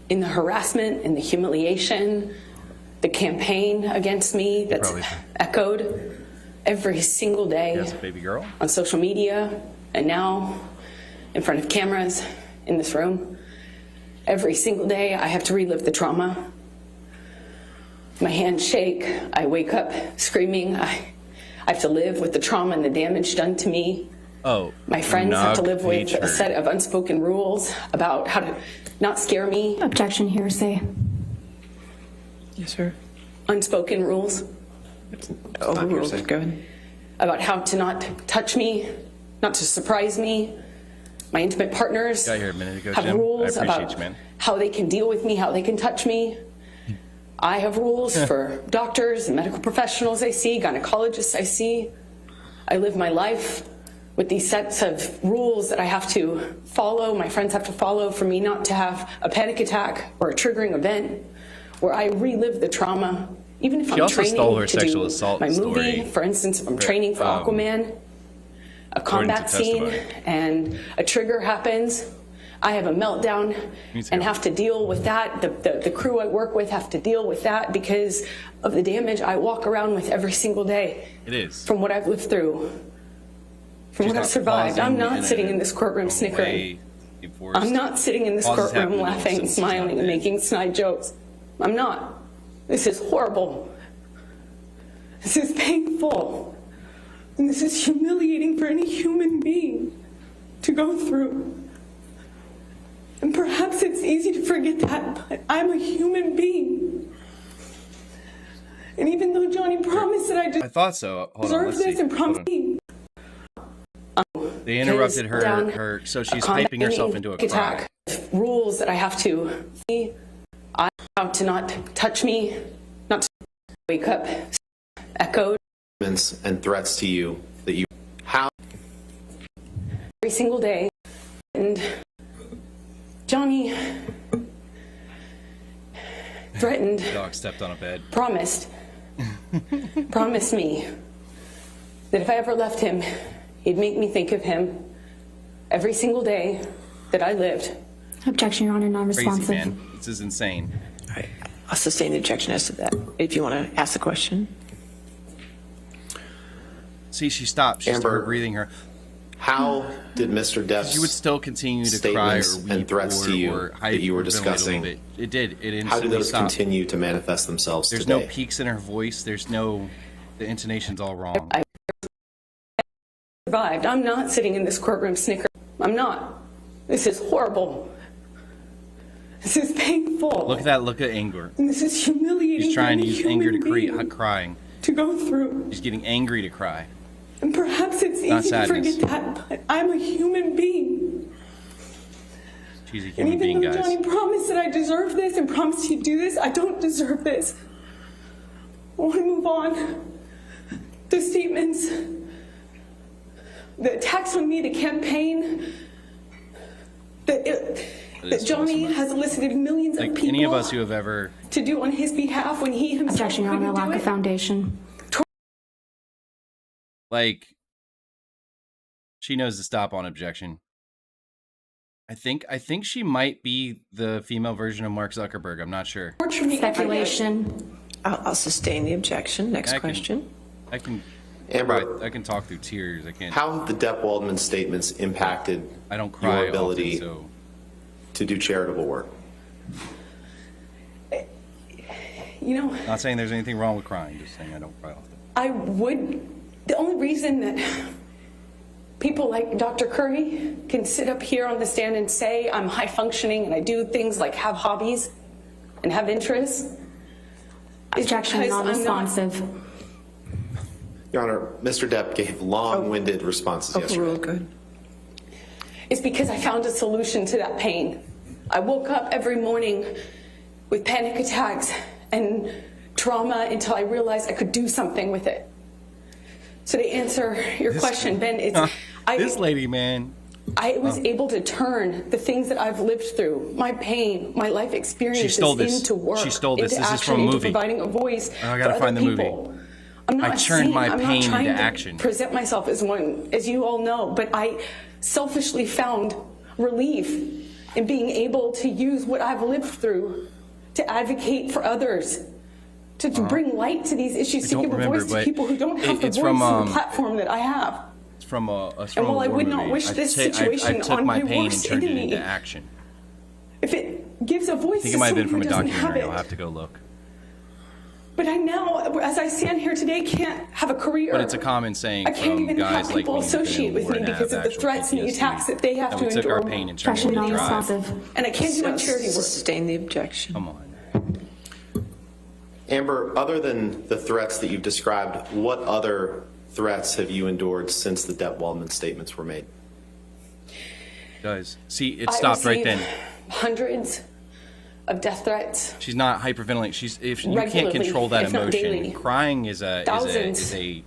In the harassment, in the humiliation, the campaign against me that's Probably. echoed every single day Yes, baby girl. on social media and now in front of cameras in this room. Every single day I have to relive the trauma. My hands shake. I wake up screaming. I have to live with the trauma and the damage done to me. Oh. My friends have to live with Hatred. a set of unspoken rules about how to not scare me. Objection, hearsay. Yes, sir. Unspoken rules Overruled. Go ahead. about how to not touch me, not to surprise me. My intimate partners Got here a minute ago, have Jim. I rules appreciate about you, man. how they can deal with me, how they can touch me. I have rules for doctors and medical professionals I see, gynecologists I see. I live my life with these sets of rules that I have to follow, my friends have to follow for me not to have a panic attack or a triggering event where I relive the trauma. Even if She I'm also training stole her to sexual do assault my story. movie, for instance, if I'm training for Aquaman, a combat scene, testimony. and a trigger happens, I have a meltdown Me too. and have to deal with that. The crew I work with have to deal with that because of the damage I walk around with every single day. It is. From what I've lived through, from She's what I've not survived. I'm pausing not sitting in this courtroom a snickering. way enforced. I'm not sitting in this Pauses courtroom happen laughing, since she's not smiling, and dead. making snide jokes. I'm not. This is horrible. This is painful. And this is humiliating for any human being to go through. And perhaps it's easy to forget that, but I'm a human being. And even though Johnny promised that I I thought so. Hold on, deserve let's this see. and Hold promised on. me, They interrupted down her, so she's a combat hyping herself into a cry. attack. Rules that I have to see. I have to not touch me, not to wake up echoed And threats to you that you, how every single day. And Johnny threatened, Dog stepped on a bed. promised me that if I ever left him, he'd make me think of him every single day that I lived. Objection, Your Honor, Crazy, non-responsive. man. This is insane. All right. I'll sustain the objection as to that, if you want to ask the question. See, she stopped. She Amber. started breathing her. how did Mr. Depp's You would still continue to cry or statements weep and threats or, to you or that hype you were or ventilate a little discussing, bit. It did. It instantly how do those stopped. continue to manifest themselves There's today? no peaks in her voice. There's no. The intonation's all wrong. Survived. I'm not sitting in this courtroom snickering. I'm not. This is horrible. This is painful. Look at that. Look at anger. And this is humiliating. She's trying for to any use anger to human create being crying. to go through. She's getting angry to cry. And perhaps it's Not easy to sadness. forget that, but I'm a human being. She's a And human even being, though guys. Johnny promised that I deserve this and promised he'd do this, I don't deserve this. I want to move on. The statements, the attacks on me, the campaign, that Johnny has elicited millions of people Any of us who have ever to do on his behalf when he himself Objection, Your Honor, couldn't do lack it. of foundation. like, she knows to stop on objection. I think she might be the female version of Mark Zuckerberg. I'm not sure. Torture me every day. Speculation. I'll sustain the objection. Next question. I can Amber, I can talk through tears. I can't. how have the Depp Waldman statements impacted I don't cry your ability often, so to do charitable work? You know, not saying there's anything wrong with crying. Just saying I don't cry often. the only reason that people like Dr. Curry can sit up here on the stand and say I'm high functioning and I do things like have hobbies and have interests is Objection, because I'm not. non-responsive. Your Honor, Mr. Depp gave long-winded responses yesterday. Overruled. Good. It's because I found a solution to that pain. I woke up every morning with panic attacks and trauma until I realized I could do something with it. So to answer your question, Ben, it's This lady, man. I was able to turn the things that I've lived through, my pain, my life experiences, stole this. into work, She stole this. into This is action, from a into movie. providing a voice I gotta for find other the movie. people. I'm not I a turned saint. my I'm pain not trying into to action. present myself as one, as you all know, but I selfishly found relief in being able to use what I've lived through to advocate for others, to bring light to these issues, to don't give a remember, voice to but people who don't have the it's voice from, and the platform that I have. It's from a And while I war would not movie. wish this I situation took on my my pain and worst turned it enemy, into action. if it gives a voice I think to it might have someone been from who a doesn't have documentary. it. I'll have to go look. But I now, as I stand here today, can't have a career. But it's a common saying I can't from even guys have like people me who've been in associate with war me and because have of the actual threats and the PTSD, attacks that they have that to we took endure. our pain and turned it Objection, into drive. non-responsive. And I can't do my charity work. Sustain the objection. Come on. Amber, other than the threats that you've described, what other threats have you endured since the Depp Waldman statements were made? Guys, see, it I stopped right receive then. Hundreds of death threats. She's not hyperventilating. She's if you can't Regularly, control that if not emotion. daily. Crying is a Thousands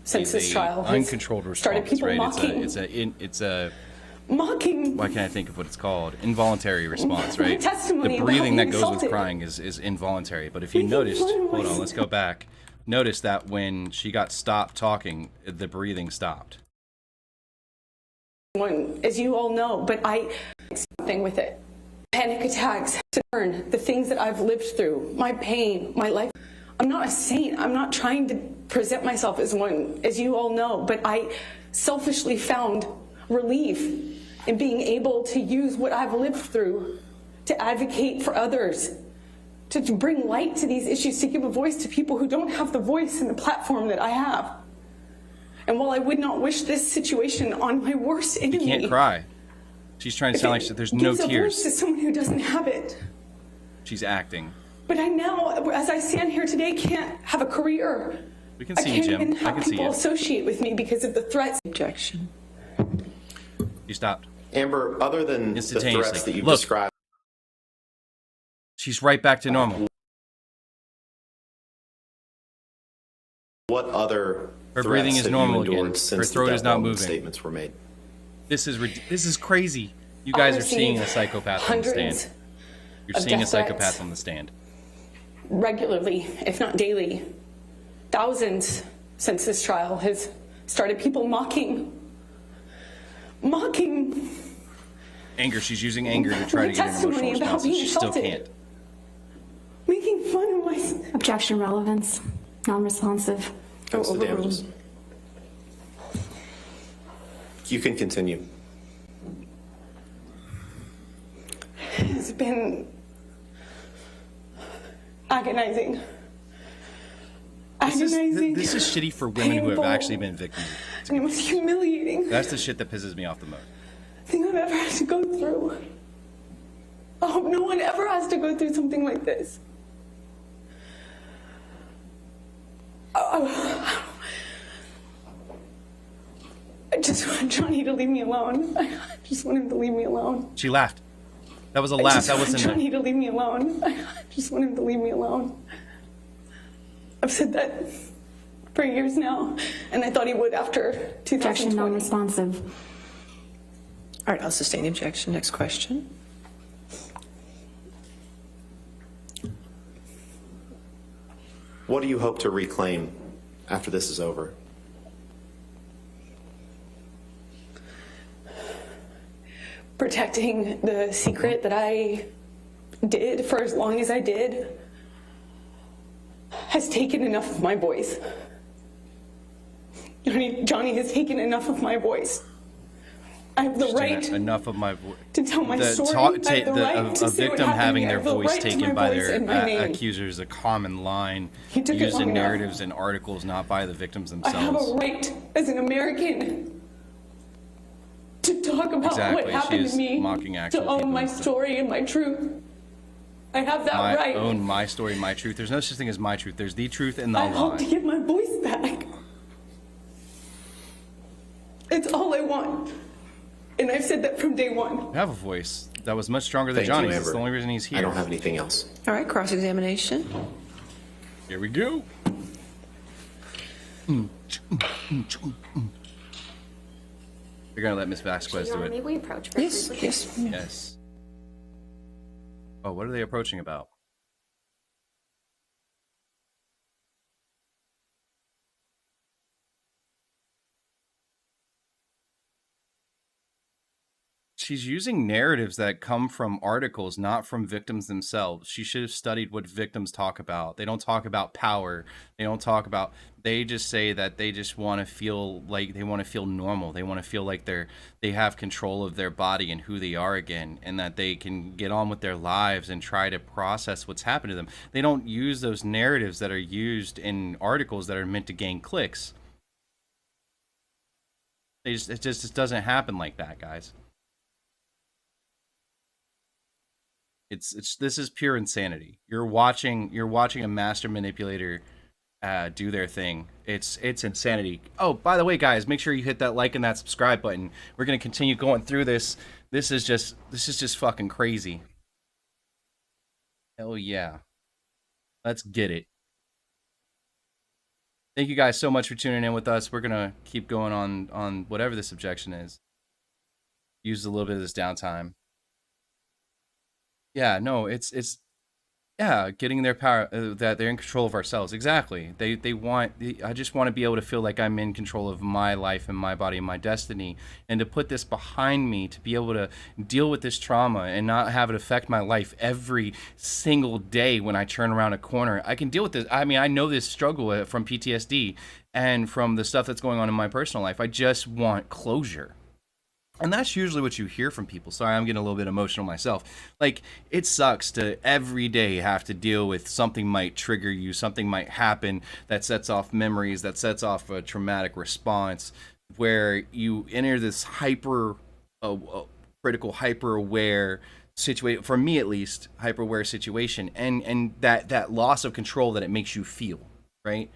since this trial has uncontrolled started response, people right? mocking. It's a Mocking. why can't I think of what it's called? Involuntary response, right? testimony The about breathing being that goes with assaulted. crying is involuntary. But if you Making noticed, fun of hold on, myself. let's go back. Notice that when she got stopped talking, the breathing stopped. As you all know, but I something with it. Panic attacks to turn the things that I've lived through, my pain, my life. I'm not a saint. I'm not trying to present myself as one, as you all know, but I selfishly found relief in being able to use what I've lived through to advocate for others, to bring light to these issues, to give a voice to people who don't have the voice and the platform that I have. And while I would not wish this situation on my worst You enemy, can't cry. She's trying to sound like there's no gives a voice to tears. someone who doesn't have it. She's acting. But I now, as I stand here today, can't have a career. We can I see you, can't Jim. even I have can see people you. associate with me because of the threats. Objection. You stopped. Amber, other than the Instantaneously. threats that you've Look. described, She's right back to normal. what other Her threats breathing is have normal you endured again. since Her throat the is Depp not Waldman moving. statements were made? This is crazy. You guys are seeing a psychopath on the hundreds stand. You're of seeing a death threats. psychopath on the stand. Regularly, if not daily. Thousands since this trial has started people mocking. Anger. She's using anger to try My to get an testimony emotional about response. and being She still assaulted. can't. Making fun of myself. Objection, relevance. Non-responsive. Comes to overruled. damages. You can continue. It's been agonizing. This Agonizing. is shitty for women who have painful, actually been victims. and it was humiliating. That's the shit that pisses me off the most. Thing I've ever had to go through. I hope no one ever has to go through something like this. I just want Johnny to leave me alone. I just want him to leave me alone. She laughed. That was a I laugh. just That want wasn't Johnny to leave me alone. I just want him to leave me alone. I've said that for years now, and I thought he would after Objection 2020. non-responsive. All right, I'll sustain the objection. Next question. What do you hope to reclaim after this is over? Protecting the secret that I did for as long as I did has taken enough of my voice. Johnny has taken enough of my voice. I have the right enough of my voice to tell my story. I have the right to a say what victim happened having to me. I their have the voice right to taken my by voice their and my name. accusers, a common line He took it used long in enough. narratives and articles, not by the victims I have a themselves. right as an American to talk about Exactly, what she happened is to me, mocking actual to own people my instead. story and my truth. I have that right. Own my story, my truth. There's no such thing as my truth. There's the truth and the I hope to lie. get my voice back. It's all I want. And I've said that from day one. You have a voice that was much stronger than Thank you, Johnny's. That's Amber. the only reason he's here. I don't have anything else. All right, cross-examination. Here we go. You're gonna let Miss Vasquez Your do Honor, may it. we approach very Yes, briefly? yes. Yes. Oh, what are they approaching about? She's using narratives that come from articles, not from victims themselves. She should have studied what victims talk about. They don't talk about power. They don't talk about, they just say that they just want to feel like they want to feel normal. They want to feel like they have control of their body and who they are again, and that they can get on with their lives and try to process what's happened to them. They don't use those narratives that are used in articles that are meant to gain clicks. It just doesn't happen like that, guys. This is pure insanity. You're watching a master manipulator do their thing. It's insanity. Oh, by the way, guys, make sure you hit that like and that subscribe button. We're gonna continue going through this. This is just fucking crazy. Hell yeah. Let's get it. Thank you guys so much for tuning in with us. We're gonna keep going on whatever this objection is. Use a little bit of this downtime. Yeah, no, it's yeah, getting their power, that they're in control of ourselves. Exactly. They want. I just want to be able to feel like I'm in control of my life and my body and my destiny, and to put this behind me, to be able to deal with this trauma and not have it affect my life every single day when I turn around a corner. I can deal with this. I mean, I know this struggle from PTSD and from the stuff that's going on in my personal life. I just want closure. And that's usually what you hear from people. Sorry, I'm getting a little bit emotional myself. Like, it sucks to every day have to deal with something might trigger you, something might happen that sets off memories, that sets off a traumatic response, where you enter this critical, hyper-aware situation, for me at least, hyper-aware situation, and that loss of control that it makes you feel, right?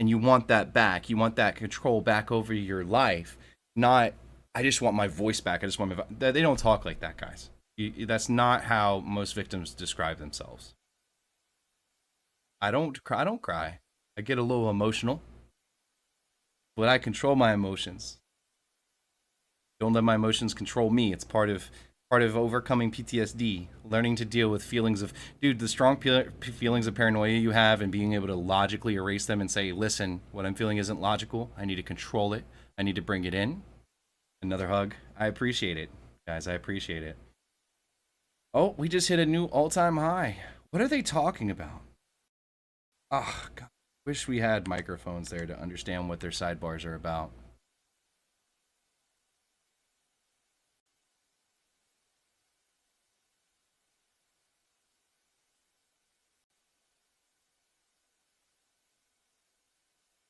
And you want that back. You want that control back over your life, not... I just want my voice back. I just want my... They don't talk like that, guys. That's not how most victims describe themselves. I don't cry. I get a little emotional, but I control my emotions. Don't let my emotions control me. It's part of overcoming PTSD, learning to deal with feelings of, dude, the strong feelings of paranoia you have, and being able to logically erase them and say, listen, what I'm feeling isn't logical. I need to control it. I need to bring it in. Another hug. I appreciate it, guys. I appreciate it. Oh, we just hit a new all-time high. What are they talking about? Oh, God. Wish we had microphones there to understand what their sidebars are about.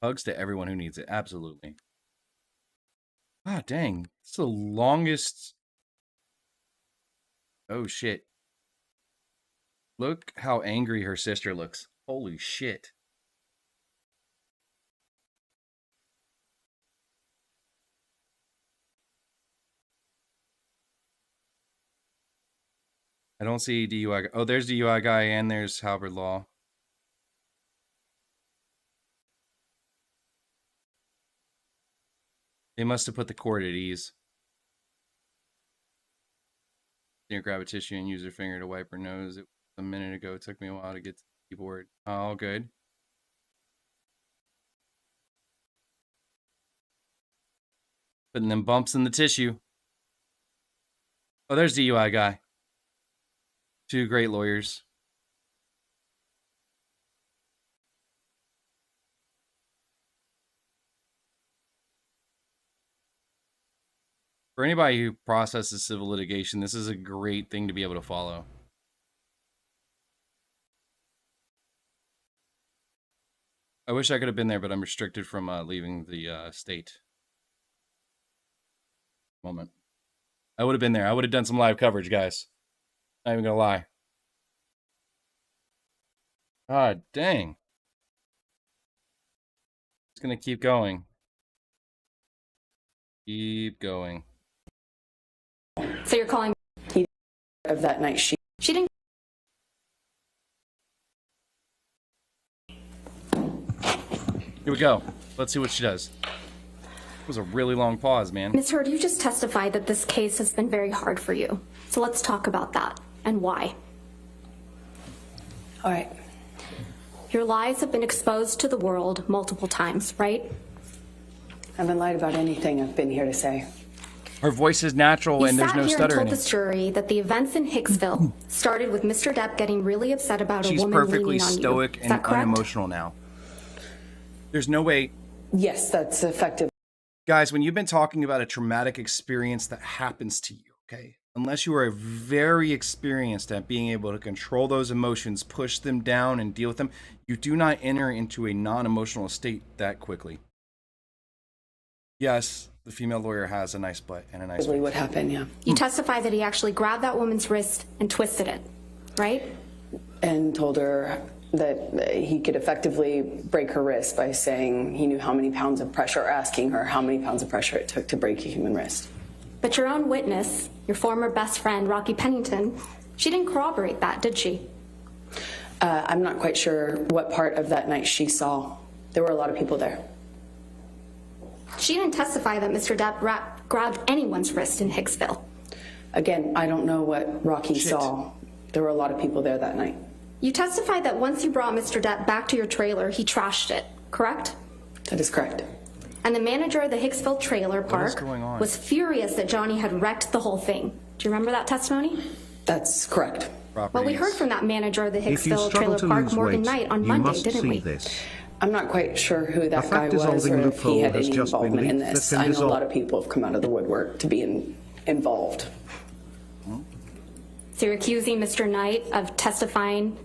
Hugs to everyone who needs it. Absolutely. Ah, dang. It's the longest... Oh, shit. Look how angry her sister looks. Holy shit. I don't see DUI. Oh, there's DUI guy and there's Halberd Law. They must have put the court at ease. Didn't grab a tissue and use her finger to wipe her nose. It was a minute ago. It took me a while to get to the keyboard. All good. Putting them bumps in the tissue. Oh, there's DUI guy. Two great lawyers. For anybody who processes civil litigation, this is a great thing to be able to follow. I wish I could have been there, but I'm restricted from leaving the state. Moment. I would have been there. I would have done some live coverage, guys. Not even gonna lie. God dang. It's gonna keep going. Keep going. So you're calling Of that night, she didn't. Here we go. Let's see what she does. It was a really long pause, man. Ms. Heard, you just testified that this case has been very hard for you. So let's talk about that and why. All right. Your lies have been exposed to the world multiple times, right? I haven't lied about anything I've been here to say. Her voice is natural and there's no You sat here and stutter in told it. this jury that the events in Hicksville started with Mr. Depp getting really upset about She's a woman perfectly leaning on stoic you. Is and that correct? unemotional now. There's no way. Yes, that's effective. Guys, when you've been talking about a traumatic experience that happens to you, okay, unless you are very experienced at being able to control those emotions, push them down, and deal with them, you do not enter into a non-emotional state that quickly. Yes, the female lawyer has a nice butt and a nice Probably face. what happened, yeah. You testified that he actually grabbed that woman's wrist and twisted it, right? And told her that he could effectively break her wrist by saying he knew how many pounds of pressure, or asking her how many pounds of pressure it took to break a human wrist. But your own witness, your former best friend, Rocky Pennington, she didn't corroborate that, did she? I'm not quite sure what part of that night she saw. There were a lot of people there. She didn't testify that Mr. Depp grabbed anyone's wrist in Hicksville. Again, I don't know what Rocky saw. There were a lot of people there that night. You testified that once you brought Mr. Depp back to your trailer, he trashed it, correct? That is correct. And the manager of the Hicksville trailer is park going on? was furious that Johnny had wrecked the whole thing. Do you remember that testimony? That's correct. Well, we heard from that manager of the If you Hicksville struggle trailer to park, lose Morgan weight, Knight, on you Monday, must didn't see we? this. I'm not quite sure who that A guy was fat-dissolving or if he loophole had has any just been involvement in leaked this. that can I know a dissolve- lot of people have come out of the woodwork to be involved. So you're accusing Mr. Knight of testifying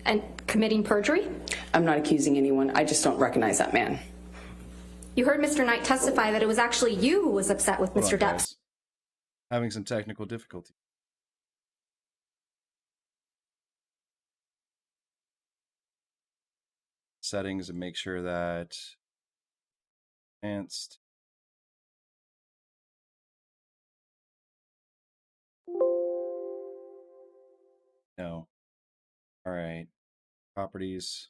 and committing perjury? I'm not accusing anyone. I just don't recognize that man. You heard Mr. Knight testify that it was actually you who was upset with Hold Mr. on, Depp. guys. Having some technical difficulty. Settings and make sure that advanced. No. All right. Properties.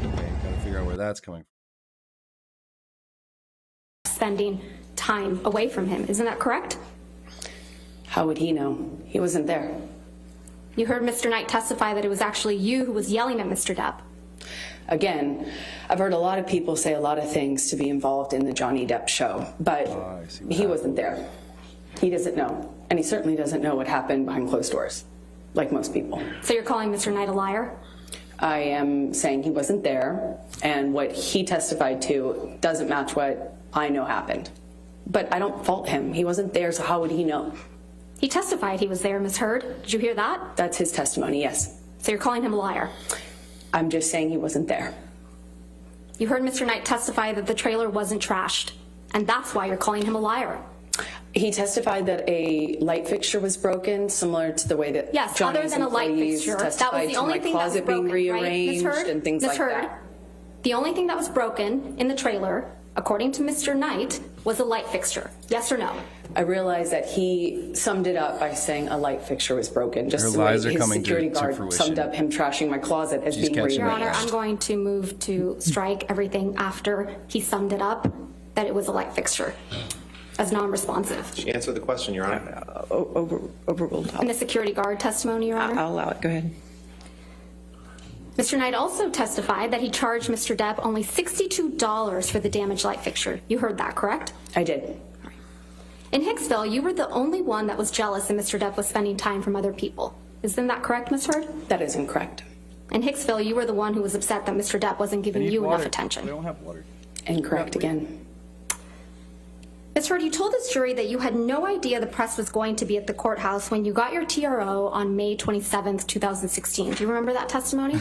Okay, gotta figure out where that's coming from. Spending time away from him. Isn't that correct? How would he know? He wasn't there. You heard Mr. Knight testify that it was actually you who was yelling at Mr. Depp. Again, I've heard a lot of people say a lot of things to be involved in the Johnny Depp show, but I see what he wasn't there. He doesn't know. And he certainly doesn't know what happened behind closed doors, like most people. So you're calling Mr. Knight a liar? I am saying he wasn't there, and what he testified to doesn't match what I know happened. But I don't fault him. He wasn't there, so how would he know? He testified he was there, Ms. Heard. Did you hear that? That's his testimony, yes. So you're calling him a liar? I'm just saying he wasn't there. You heard Mr. Knight testify that the trailer wasn't trashed, and that's why you're calling him a liar. He testified that a light fixture was broken, similar to the way that Yes, Johnny's other than a light employees fixture. That was testified the to only my thing that was closet being broken, right, Ms. rearranged Heard? and things Ms. like Heard, that. the only thing that was broken in the trailer, according to Mr. Knight, was a light fixture. Yes or no? I realized that he summed it up by saying a light fixture was broken, just Her the way lies are his coming to security guard fruition. summed up him trashing my closet as She's being catching Your it. Honor, rearranged. I'm going to move to strike everything after he summed it up, that it was a light fixture, as non-responsive. She answered the question, Your Honor. Overruled. And the security guard testimony, Your Honor? I'll allow it. Go ahead. Mr. Knight also testified that he charged Mr. Depp only $62 for the damaged light fixture. You heard that, correct? I did. In Hicksville, you were the only one that was jealous that Mr. Depp was spending time from other people. Isn't that correct, Ms. Heard? That is incorrect. In Hicksville, you were the one who was upset that Mr. Depp wasn't giving you enough attention. We don't have water. Incorrect again. Ms. Heard, you told this jury that you had no idea the press was going to be at the courthouse when you got your TRO on May 27th, 2016. Do you remember that testimony?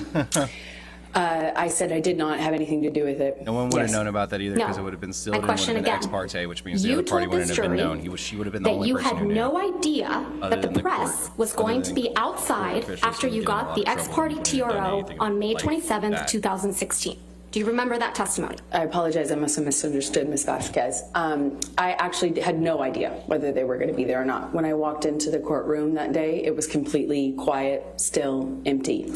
I said I did not have anything to do with it. No one would have Yes. known about that either No. because it would have been sealed My and it would question have been again. ex parte, which means the You other party told wouldn't this have been jury known. She would have been the that only you person had who knew. no idea Other that the than the press court- was other going than to be court outside officials after would you get in a got lot the of ex trouble parte if they had done TRO anything on May like 27th, that. 2016. Do you remember that testimony? I apologize. I must have misunderstood Ms. Vasquez. I actually had no idea whether they were going to be there or not. When I walked into the courtroom that day, it was completely quiet, still, empty.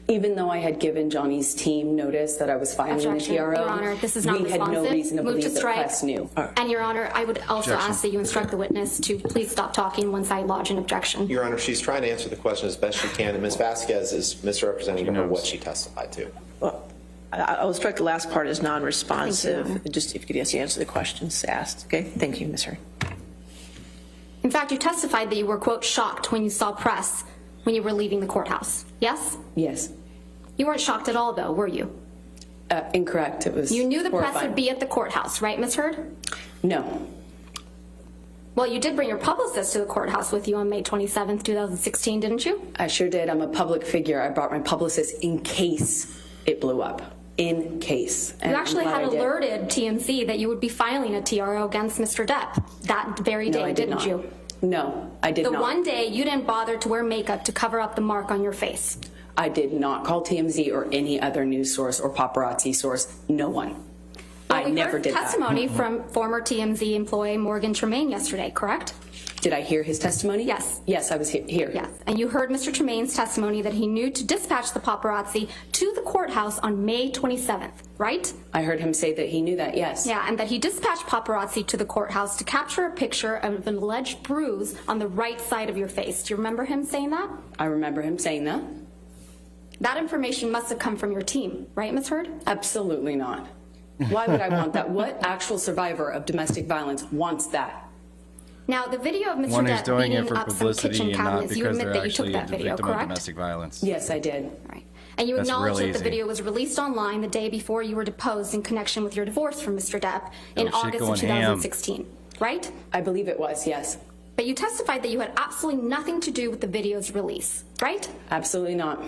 Even though I had given Johnny's team notice that I was filing the Objection. TRO, Your Honor, this is not we had responsive. no reason to Move to believe the strike. press knew. And Your Honor, I would also Objection. ask that you instruct the witness to please stop talking once I lodge an objection. Your Honor, she's trying to answer the question as best she can, and Ms. Vasquez is misrepresenting to her knows. what she testified to. Well, I will strike the last part as Thank you, Your non-responsive. Honor. Just if you could just answer the questions asked. Okay, thank you, Ms. Heard. In fact, you testified that you were, quote, shocked when you saw press when you were leaving the courthouse. Yes? Yes. You weren't shocked at all, though, were you? Incorrect. It was You knew the press horrifying. would be at the courthouse, right, Ms. Heard? No. Well, you did bring your publicist to the courthouse with you on May 27th, 2016, didn't you? I sure did. I'm a public figure. I brought my publicist in case it blew up. In case. And You I'm actually glad had I did. alerted TMZ that you would be filing a TRO against Mr. Depp that very day, No, I did didn't not. you? No, I did The not. one day you didn't bother to wear makeup to cover up the mark on your face. I did not call TMZ or any other news source or paparazzi source. No one. Well, I we never heard did testimony from former TMZ employee Morgan Tremaine yesterday, correct? that. Did I hear his testimony? Yes. Yes, I was here. Yes. And you heard Mr. Tremaine's testimony that he knew to dispatch the paparazzi to the courthouse on May 27th, right? I heard him say that he knew that, yes. Yeah, and that he dispatched paparazzi to the courthouse to capture a picture of an alleged bruise on the right side of your face. Do you remember him saying that? I remember him saying that. That information must have come from your team, right, Ms. Heard? Absolutely not. Why would I want that? What actual survivor of domestic violence wants that? Now, the video of Mr. One who's Depp doing it beating for up some publicity kitchen and not cabinets, you because admit they're that you took actually that a video, victim of correct? domestic violence. Yes, I did. Right. And you That's acknowledge real that the easy. video was released online the day before you were deposed in connection with your divorce from Mr. Depp in shit August of going ham. 2016, right? I believe it was, yes. But you testified that you had absolutely nothing to do with the video's release, right? Absolutely not.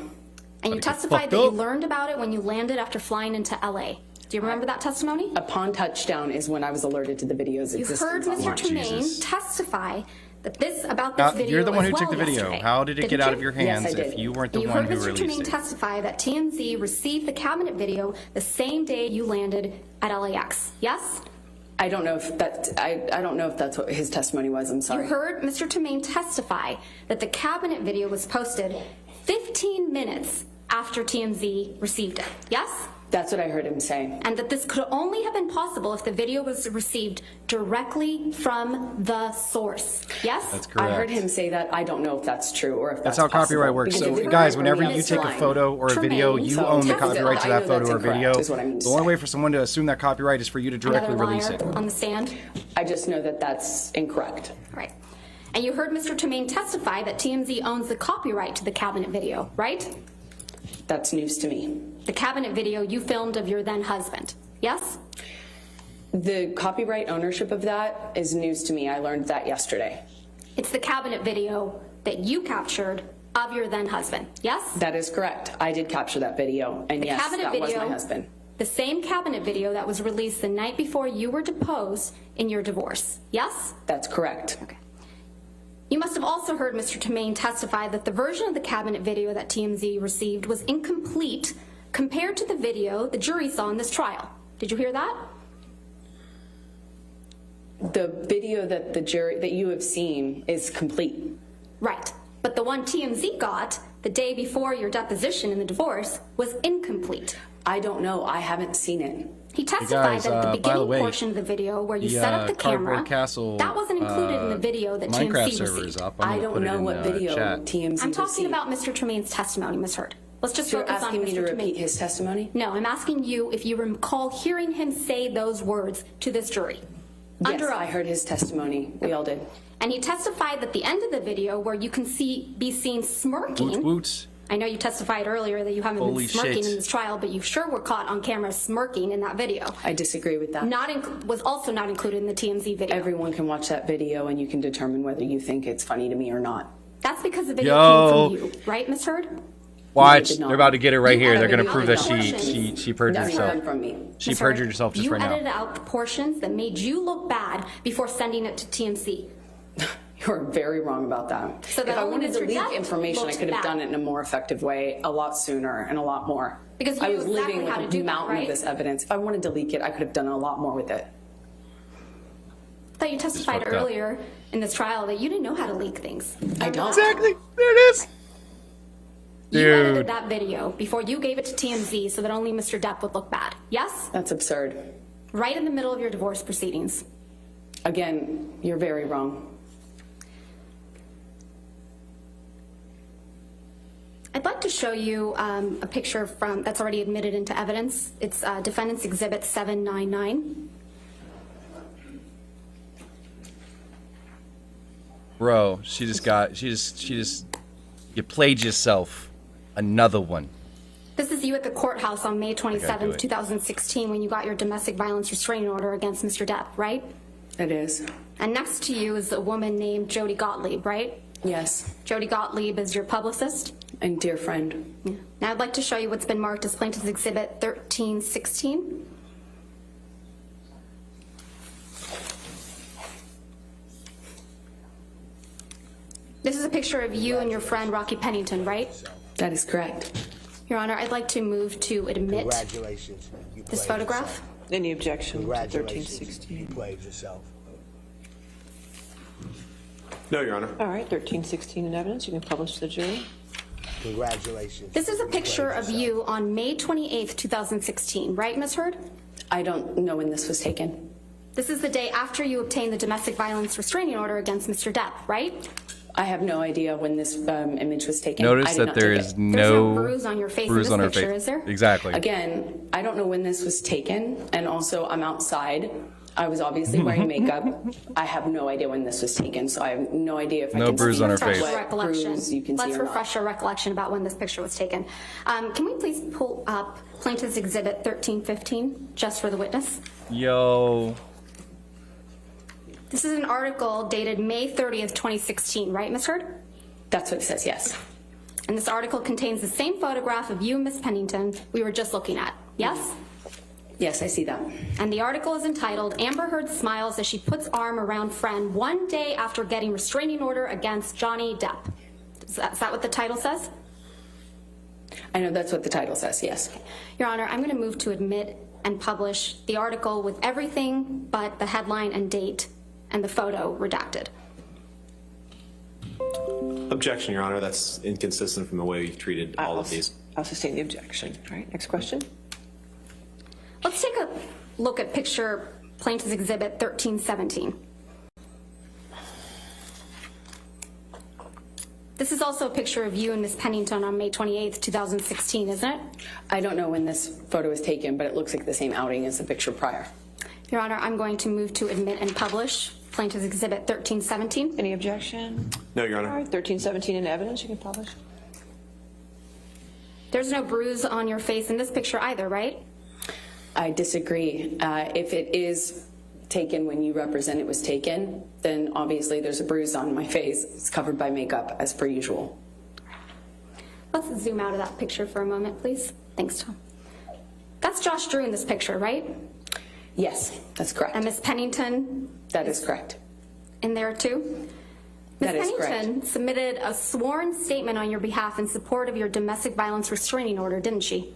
And you get testified fucked that you up. learned about it when you landed after flying into LA. Do you remember that testimony? Upon touchdown is when I was alerted to the video's You heard existence Mr. online. Tremaine Jesus. testify that about this video You're the one as who took well the video. yesterday. How did it Didn't get out you? of your Yes, hands I did. if you weren't the You one heard who Mr. released Tremaine it? testify that TMZ received the cabinet video the same day you landed at LAX. Yes? I don't know if I don't know if that's what his testimony was. I'm sorry. You heard Mr. Tremaine testify that the cabinet video was posted 15 minutes after TMZ received it. Yes? That's what I heard him say. And that this could only have been possible if the video was received directly from the source. Yes? That's correct. I heard him say that. I don't know if that's true or if That's that's how possible. copyright works. Because So, if it guys, were, whenever then you it's take a lying. photo or a video, Tremaine, you so own the test it. copyright to I that know photo that's or video. incorrect, is what I mean to The only say. way for someone to assume that copyright is for you to directly Another release liar it. on the stand. I just know that that's incorrect. Right. And you heard Mr. Tremaine testify that TMZ owns the copyright to the cabinet video, right? That's news to me. The cabinet video you filmed of your then husband. Yes? The copyright ownership of that is news to me. I learned that yesterday. It's the cabinet video that you captured of your then husband. Yes? That is correct. I did capture that video, and yes, cabinet that was video, my husband. The same cabinet video that was released the night before you were deposed in your divorce. Yes? That's correct. Okay. You must have also heard Mr. Tremaine testify that the version of the cabinet video that TMZ received was incomplete compared to the video the jury saw in this trial. Did you hear that? The video that that you have seen is complete. Right. But the one TMZ got the day before your deposition in the divorce was incomplete. I don't know. I haven't seen it. He testified guys, that at the by the beginning way, portion of the video where you the, set up the Cardboard camera, Castle, that wasn't included in the video that Minecraft TMZ server is received. up. I'm I gonna don't put it know in what the video chat. TMZ I'm talking received. about Mr. Tremaine's testimony, Ms. Hurd. Let's just You're focus on asking me to Mr. repeat Tremaine. his testimony? No, I'm asking you if you recall hearing him say those words to this jury. Yes, Under I oath. heard his testimony. We all did. And he testified that the end of the video where you can be seen smirking. Woot woot. I know you testified earlier that you haven't Holy been smirking shit. in this trial, but you sure were caught on camera smirking in that video. I disagree with that. Was also not included in the TMZ video. Everyone can watch that video and you can determine whether you think it's funny to me or not. That's because the video Yo. came from you, right, Ms. Hurd? Watch, did not. they're about to get it right You here. had a They're going to video prove that of she perjured That's herself. not from me. She Ms. Hurd, perjured herself just you right now. edited out the portions that made you look bad before sending it to TMZ. You're very wrong about that. So If that I only wanted to Mr. leak Depp information, I looked could have bad. done it in a more effective way, a lot sooner and a lot more. Because you I knew was exactly living with how to a do that, mountain right? of this evidence. If I wanted to leak it, I could have done a lot more with it. I thought you testified fucked up. earlier in this trial that you didn't know how to leak things. I don't. Exactly. There it is. You Dude. edited that video before you gave it to TMZ so that only Mr. Depp would look bad. Yes? That's absurd. Right in the middle of your divorce proceedings. Again, you're very wrong. I'd like to show you a picture that's already admitted into evidence. It's Defendant's Exhibit 799. Bro, she just, you played yourself. Another one. This is you at the courthouse on May I do 27th, it. 2016, when you got your domestic violence restraining order against Mr. Depp, right? It is. And next to you is a woman named Jody Gottlieb, right? Yes. Jody Gottlieb is your publicist. And dear friend. Now I'd like to show you what's been marked as Plaintiff's Exhibit 1316. This is a picture of you and your friend Rocky Pennington, right? That is correct. Your Honor, I'd like to move to admit Congratulations. You this played photograph. yourself. Any objection to Congratulations. 1316? You played yourself. No, Your Honor. All right, 1316 in evidence. You can publish to the jury. Congratulations. This is a You picture played of yourself. you on May 28th, 2016, right, Ms. Hurd? I don't know when this was taken. This is the day after you obtained the domestic violence restraining order against Mr. Depp, right? I have no idea when this image was taken. I Notice did that not there take is it. There's no no bruise on your face in bruise this on her picture, face. is there? Exactly. Again, I don't know when this was taken, and also I'm outside. I was obviously wearing makeup. I have no idea when this was taken, so I have no idea if I No can bruise see on her what face. Recollection. bruise you can Let's see or refresh your recollection about when this picture was taken. Can we please pull up Plaintiff's Exhibit 1315, just for the witness? Yo. This is an article dated May 30th, 2016, right, Ms. Hurd? That's what it says, yes. And this article contains the same photograph of you and Ms. Pennington we were just looking at, yes? Yes, I see that. And the article is entitled, Amber Heard Smiles as She Puts Arm Around Friend One Day After Getting Restraining Order Against Johnny Depp. Is that what the title says? I know that's what the title says, yes. Your Honor, I'm going to move to admit and publish the article with everything but the headline and date and the photo redacted. Objection, Your Honor. That's inconsistent from the way you treated all of these. I'll sustain the objection. All right, next question. Let's take a look at picture Plaintiff's Exhibit 1317. This is also a picture of you and Ms. Pennington on May 28th, 2016, isn't it? I don't know when this photo was taken, but it looks like the same outing as the picture prior. Your Honor, I'm going to move to admit and publish Plaintiff's Exhibit 1317. Any objection? No, Your All Honor. right, 1317 in evidence. You can publish. There's no bruise on your face in this picture either, right? I disagree. If it is taken when you represent it was taken, then obviously there's a bruise on my face. It's covered by makeup as per usual. Let's zoom out of that picture for a moment, please. Thanks, Tom. That's Josh Drew in this picture, right? Yes, that's correct. And Ms. Pennington That is correct. in there too? Ms. That is Pennington submitted a sworn statement on your behalf in support of your domestic violence restraining order, didn't she?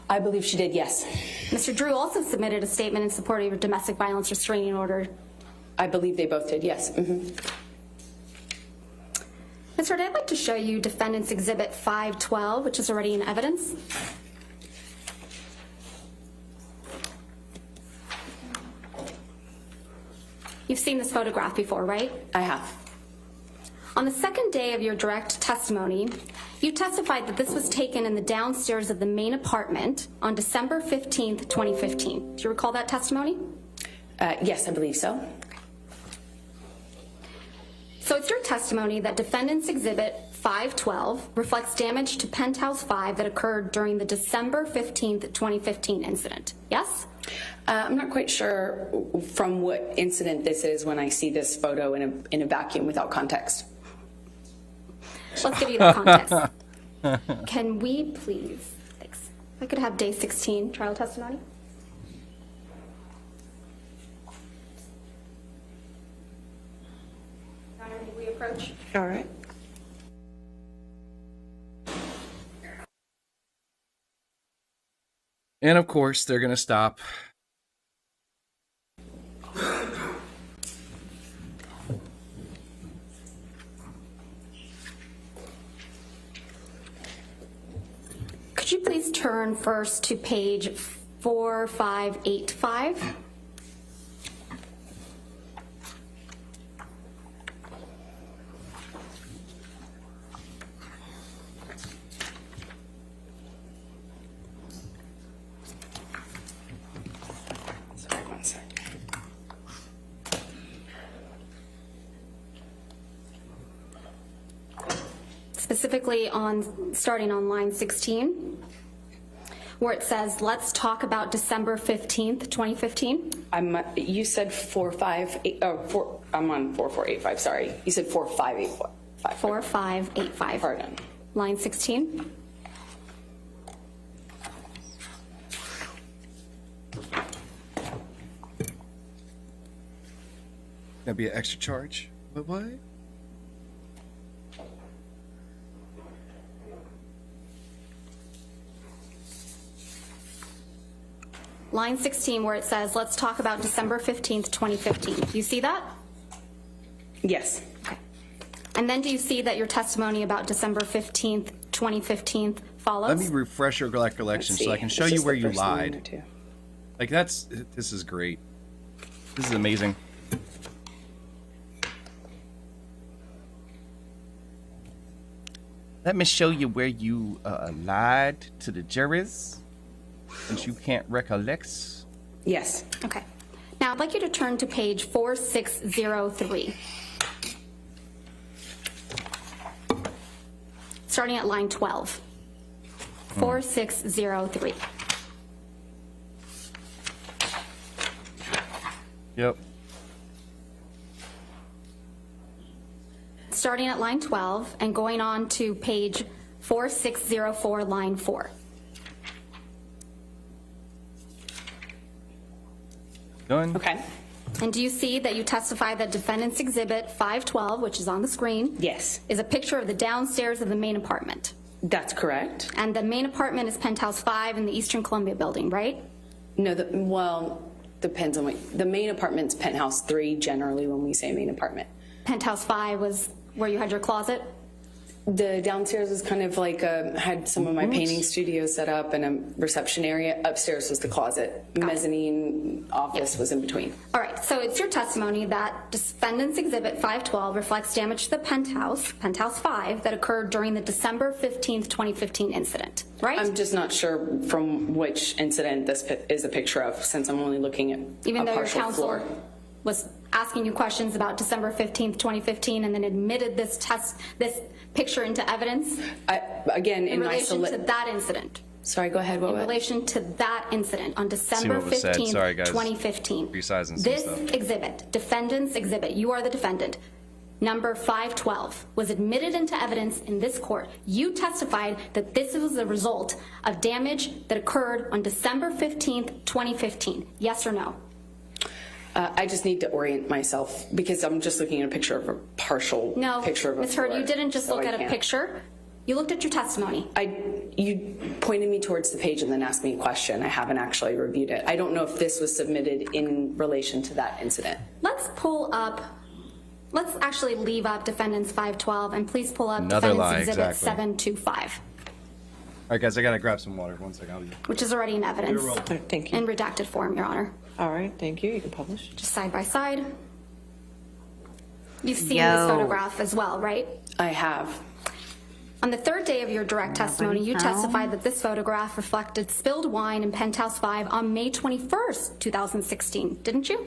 I believe she did, yes. Mr. Drew also submitted a statement in support of your domestic violence restraining order. I believe they both did, yes. Ms. Hurd, I'd like to show you Defendant's Exhibit 512, which is already in evidence. You've seen this photograph before, right? I have. On the second day of your direct testimony, you testified that this was taken in the downstairs of the main apartment on December 15th, 2015. Do you recall that testimony? Yes, I believe so. So it's your testimony that Defendant's Exhibit 512 reflects damage to Penthouse 5 that occurred during the December 15th, 2015 incident, yes? I'm not quite sure from what incident this is when I see this photo in a vacuum without context. Let's give you the context. Can we please, thanks. If I could have day 16 trial testimony. Your Honor, may we approach? All right. And of course, they're going to stop. Could you please turn first to page 4585? Sorry, one second. Specifically starting on line 16, where it says, let's talk about December 15th, 2015. You said 458, I'm on 4485, sorry. You said 4585. 4585. Pardon. Line 16. That'd be an extra charge. What? Line 16, where it says, let's talk about December 15th, 2015. Do you see that? Yes. Okay. And then do you see that your testimony about December 15th, 2015 follows? Let me refresh your recollection so I can show you where you lied. Like this is great. This is amazing. Let me show you where you lied to the jurors, since you can't recollect. Yes. Okay. Now I'd like you to turn to page 4603. Starting at line 12. 4603. Yep. Starting at line 12 and going on to page 4604, line 4. Done. Okay. And do you see that you testify that Defendant's Exhibit 512, which is on the screen, Yes. is a picture of the downstairs of the main apartment? That's correct. And the main apartment is Penthouse 5 in the Eastern Columbia building, right? No, well, depends on what, the main apartment's penthouse 3 generally when we say main apartment. Penthouse 5 was where you had your closet? The downstairs was kind of like had some of my painting studio set up and a reception area. Upstairs was the closet. Mezzanine office was in between. All right, so it's your testimony that Defendant's Exhibit 512 reflects damage to the penthouse, Penthouse 5, that occurred during the December 15th, 2015 incident, right? I'm just not sure from which incident this is a picture of, since I'm only looking at Even a though your partial counsel floor. was asking you questions about December 15th, 2015, and then admitted this picture into evidence Again, in relation to that incident. Sorry, go ahead. In relation to that incident on December what was said. 15th, Sorry, guys. 2015. Resizing some This stuff. exhibit, Defendant's Exhibit, you are the defendant, number 512 was admitted into evidence in this court. You testified that this was the result of damage that occurred on December 15th, 2015. Yes or no? I just need to orient myself because I'm just looking at a picture of a partial picture of a Ms. Heard, floor, you didn't just so look I at a can't. picture. You looked at your testimony. You pointed me towards the page and then asked me a question. I haven't actually reviewed it. I don't know if this was submitted in relation to that incident. Let's actually leave up defendants 512 and please pull up Another defendants lie, exhibit exactly. 725, All right, guys, I gotta grab some water. 1 second. I'll be... which is already in evidence Thank you. in redacted form, Your Honor. All right, thank you. You can publish. Just side by side. You've seen this photograph as well, right? I have. On the third day of your direct testimony, you testified that this photograph reflected spilled wine in Penthouse 5 on May 21st, 2016, didn't you?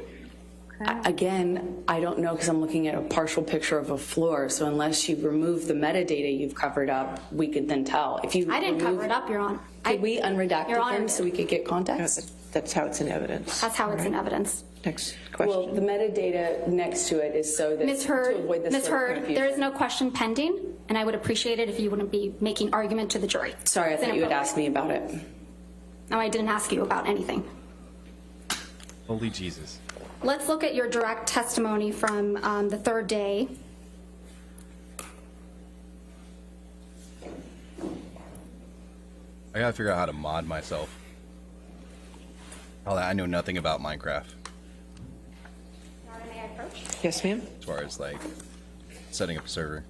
Again, I don't know because I'm looking at a partial picture of a floor. So unless you remove the metadata you've covered up, we could then tell. If you I didn't cover it up, Your Honor. Could we unredact Your Honor, them so we could get context? That's how it's in evidence. That's how it's in evidence. Next question. Well, the metadata next to it is so that Ms. to Heard, avoid this Ms. sort of Heard, confusion. there is no question pending, and I would appreciate it if you wouldn't be making argument to the jury. Sorry, I It's thought you had inappropriate. asked me about it. No, I didn't ask you about anything. Holy Jesus. Let's look at your direct testimony from the third day. I gotta figure out how to mod myself. I know nothing about Minecraft May I approach? Yes, ma'am. as far as like setting up a server.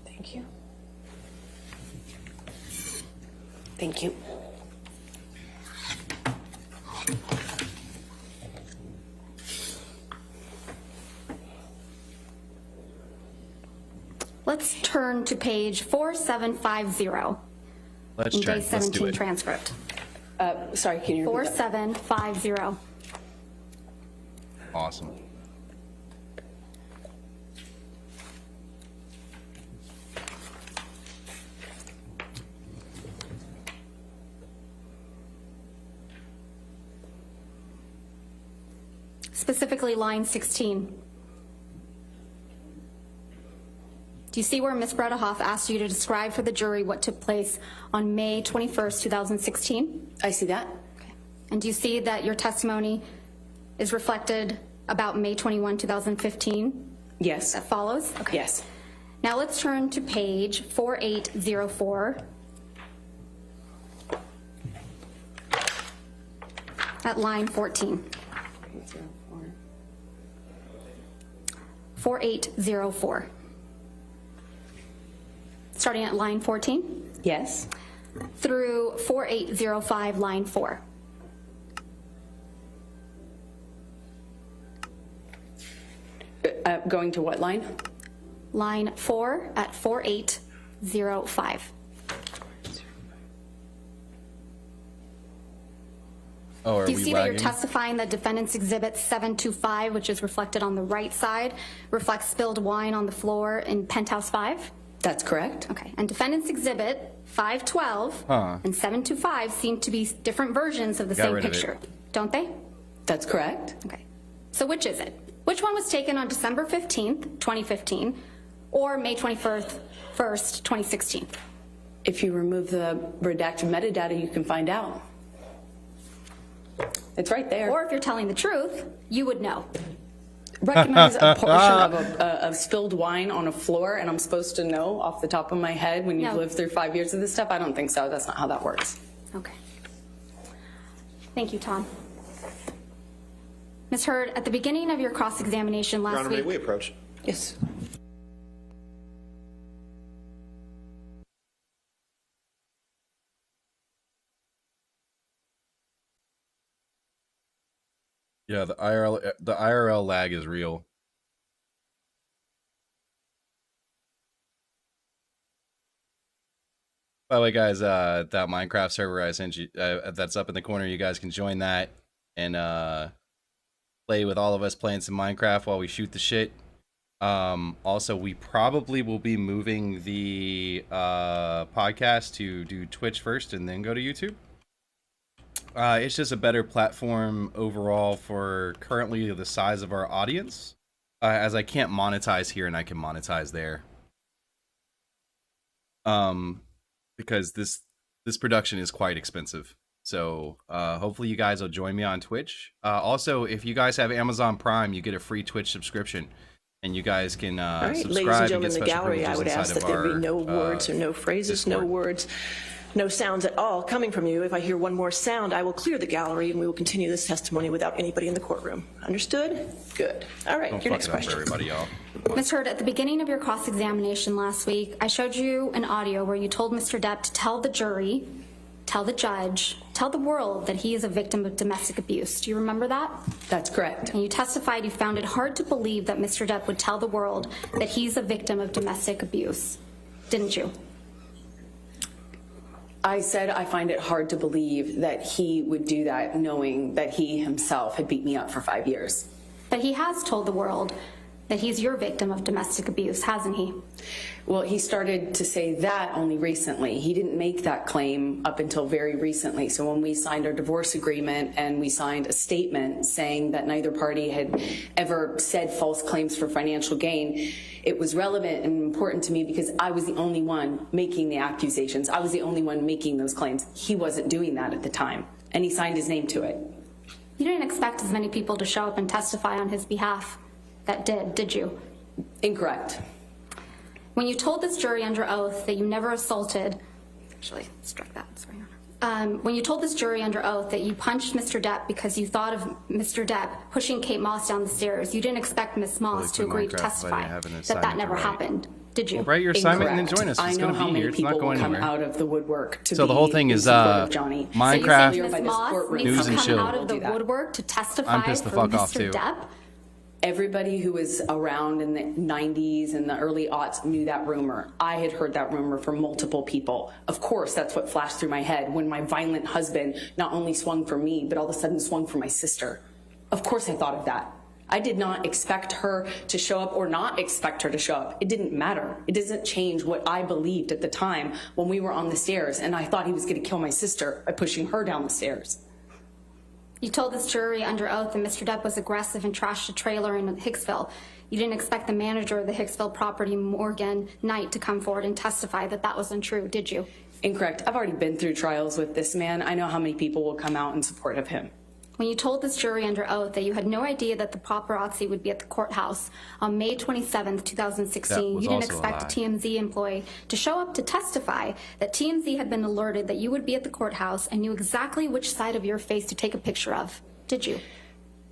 Thank you. Thank you. Let's turn to page 4750 Let's in try. day Let's 17 do it. transcript. Sorry, can you repeat that? 4750. Awesome. Specifically line 16. Do you see where Ms. Bredehoff asked you to describe for the jury what took place on May 21st, 2016? I see that. Okay. And do you see that your testimony is reflected about May 21, 2015? Yes. That follows? Okay. Yes. Now let's turn to page 4804. At line 14. 4804. Starting at line 14 Yes. through 4805, line 4. Going to what line? Line 4 at 4805. Oh, are Do you we see that you're lagging? testifying that defendant's exhibit 725, which is reflected on the right side, reflects spilled wine on the floor in Penthouse 5? That's correct. Okay. And defendant's exhibit 512 and 725 seem to be different versions of the Got same rid of it. picture, don't they? That's correct. Okay. So which is it? Which one was taken on December 15th, 2015, or May 21st, 2016? If you remove the redacted metadata, you can find out. It's right there. Or if you're telling the truth, you would know. Recognize a portion of spilled wine on a floor, and I'm supposed to know off the top of my head when you've No. lived through 5 years of this stuff? I don't think so. That's not how that works. Okay. Thank you, Tom. Ms. Heard, at the beginning of your cross-examination Your last Honor, may week, we approach? Yes. Yeah, the IRL lag is real. By the way, guys, that Minecraft server I sent you, that's up in the corner. You guys can join that and play with all of us playing some Minecraft while we shoot the shit. Also, we probably will be moving the podcast to do Twitch first and then go to YouTube. It's just a better platform overall for currently the size of our audience, as I can't monetize here and I can monetize there. Because this production is quite expensive. So hopefully you guys will join me on Twitch. Also, if you guys have Amazon Prime, you get a free Twitch subscription, and you guys can All right, subscribe ladies and and gentlemen get in the special gallery, I privileges would inside ask of that there be our, no words or no phrases, no Discord. words, no sounds at all coming from you. If I hear one more sound, I will clear the gallery and we will continue this testimony without anybody in the courtroom. Understood? Good. All right, Don't your fuck next it up for question. everybody, y'all. Ms. Heard, at the beginning of your cross-examination last week, I showed you an audio where you told Mr. Depp to tell the jury, tell the judge, tell the world that he is a victim of domestic abuse. Do you remember that? That's correct. And you testified you found it hard to believe that Mr. Depp would tell the world that he's a victim of domestic abuse, didn't you? I said I find it hard to believe that he would do that knowing that he himself had beat me up for 5 years. But he has told the world that he's your victim of domestic abuse, hasn't he? Well, he started to say that only recently. He didn't make that claim up until very recently. So when we signed our divorce agreement and we signed a statement saying that neither party had ever said false claims for financial gain, it was relevant and important to me because I was the only one making the accusations. I was the only one making those claims. He wasn't doing that at the time, and he signed his name to it. You didn't expect as many people to show up and testify on his behalf that did you? Incorrect. When you told this jury under oath that you never assaulted, actually, strike that, sorry. When you told this jury under oath that you punched Mr. Depp because you thought of Mr. Depp pushing Kate Moss down the stairs, you didn't expect Miss Moss to agree to testify that never happened, did you? Well, write your assignment and then join us. I It's know going to how be many here. It's people not going will come anywhere. out of the woodwork to So the be whole thing in is support of Johnny. Minecraft, So you're saying Ms. Moss needs news to and come chill. out of the Do that. woodwork to testify I'm pissed the for fuck off, Mr. too. Depp? Everybody who was around in the 90s and the early aughts knew that rumor. I had heard that rumor from multiple people. Of course, that's what flashed through my head when my violent husband not only swung for me, but all of a sudden swung for my sister. Of course I thought of that. I did not expect her to show up or not expect her to show up. It didn't matter. It doesn't change what I believed at the time when we were on the stairs and I thought he was going to kill my sister by pushing her down the stairs. You told this jury under oath that Mr. Depp was aggressive and trashed a trailer in Hicksville. You didn't expect the manager of the Hicksville property, Morgan Knight, to come forward and testify that that was untrue, did you? Incorrect. I've already been through trials with this man. I know how many people will come out in support of him. When you told this jury under oath that you had no idea that the paparazzi would be at the courthouse on May 27th, 2016, you didn't expect a TMZ employee to show up to testify that TMZ had been alerted that you would be at the courthouse and knew exactly which side of your face to take a picture of, did you?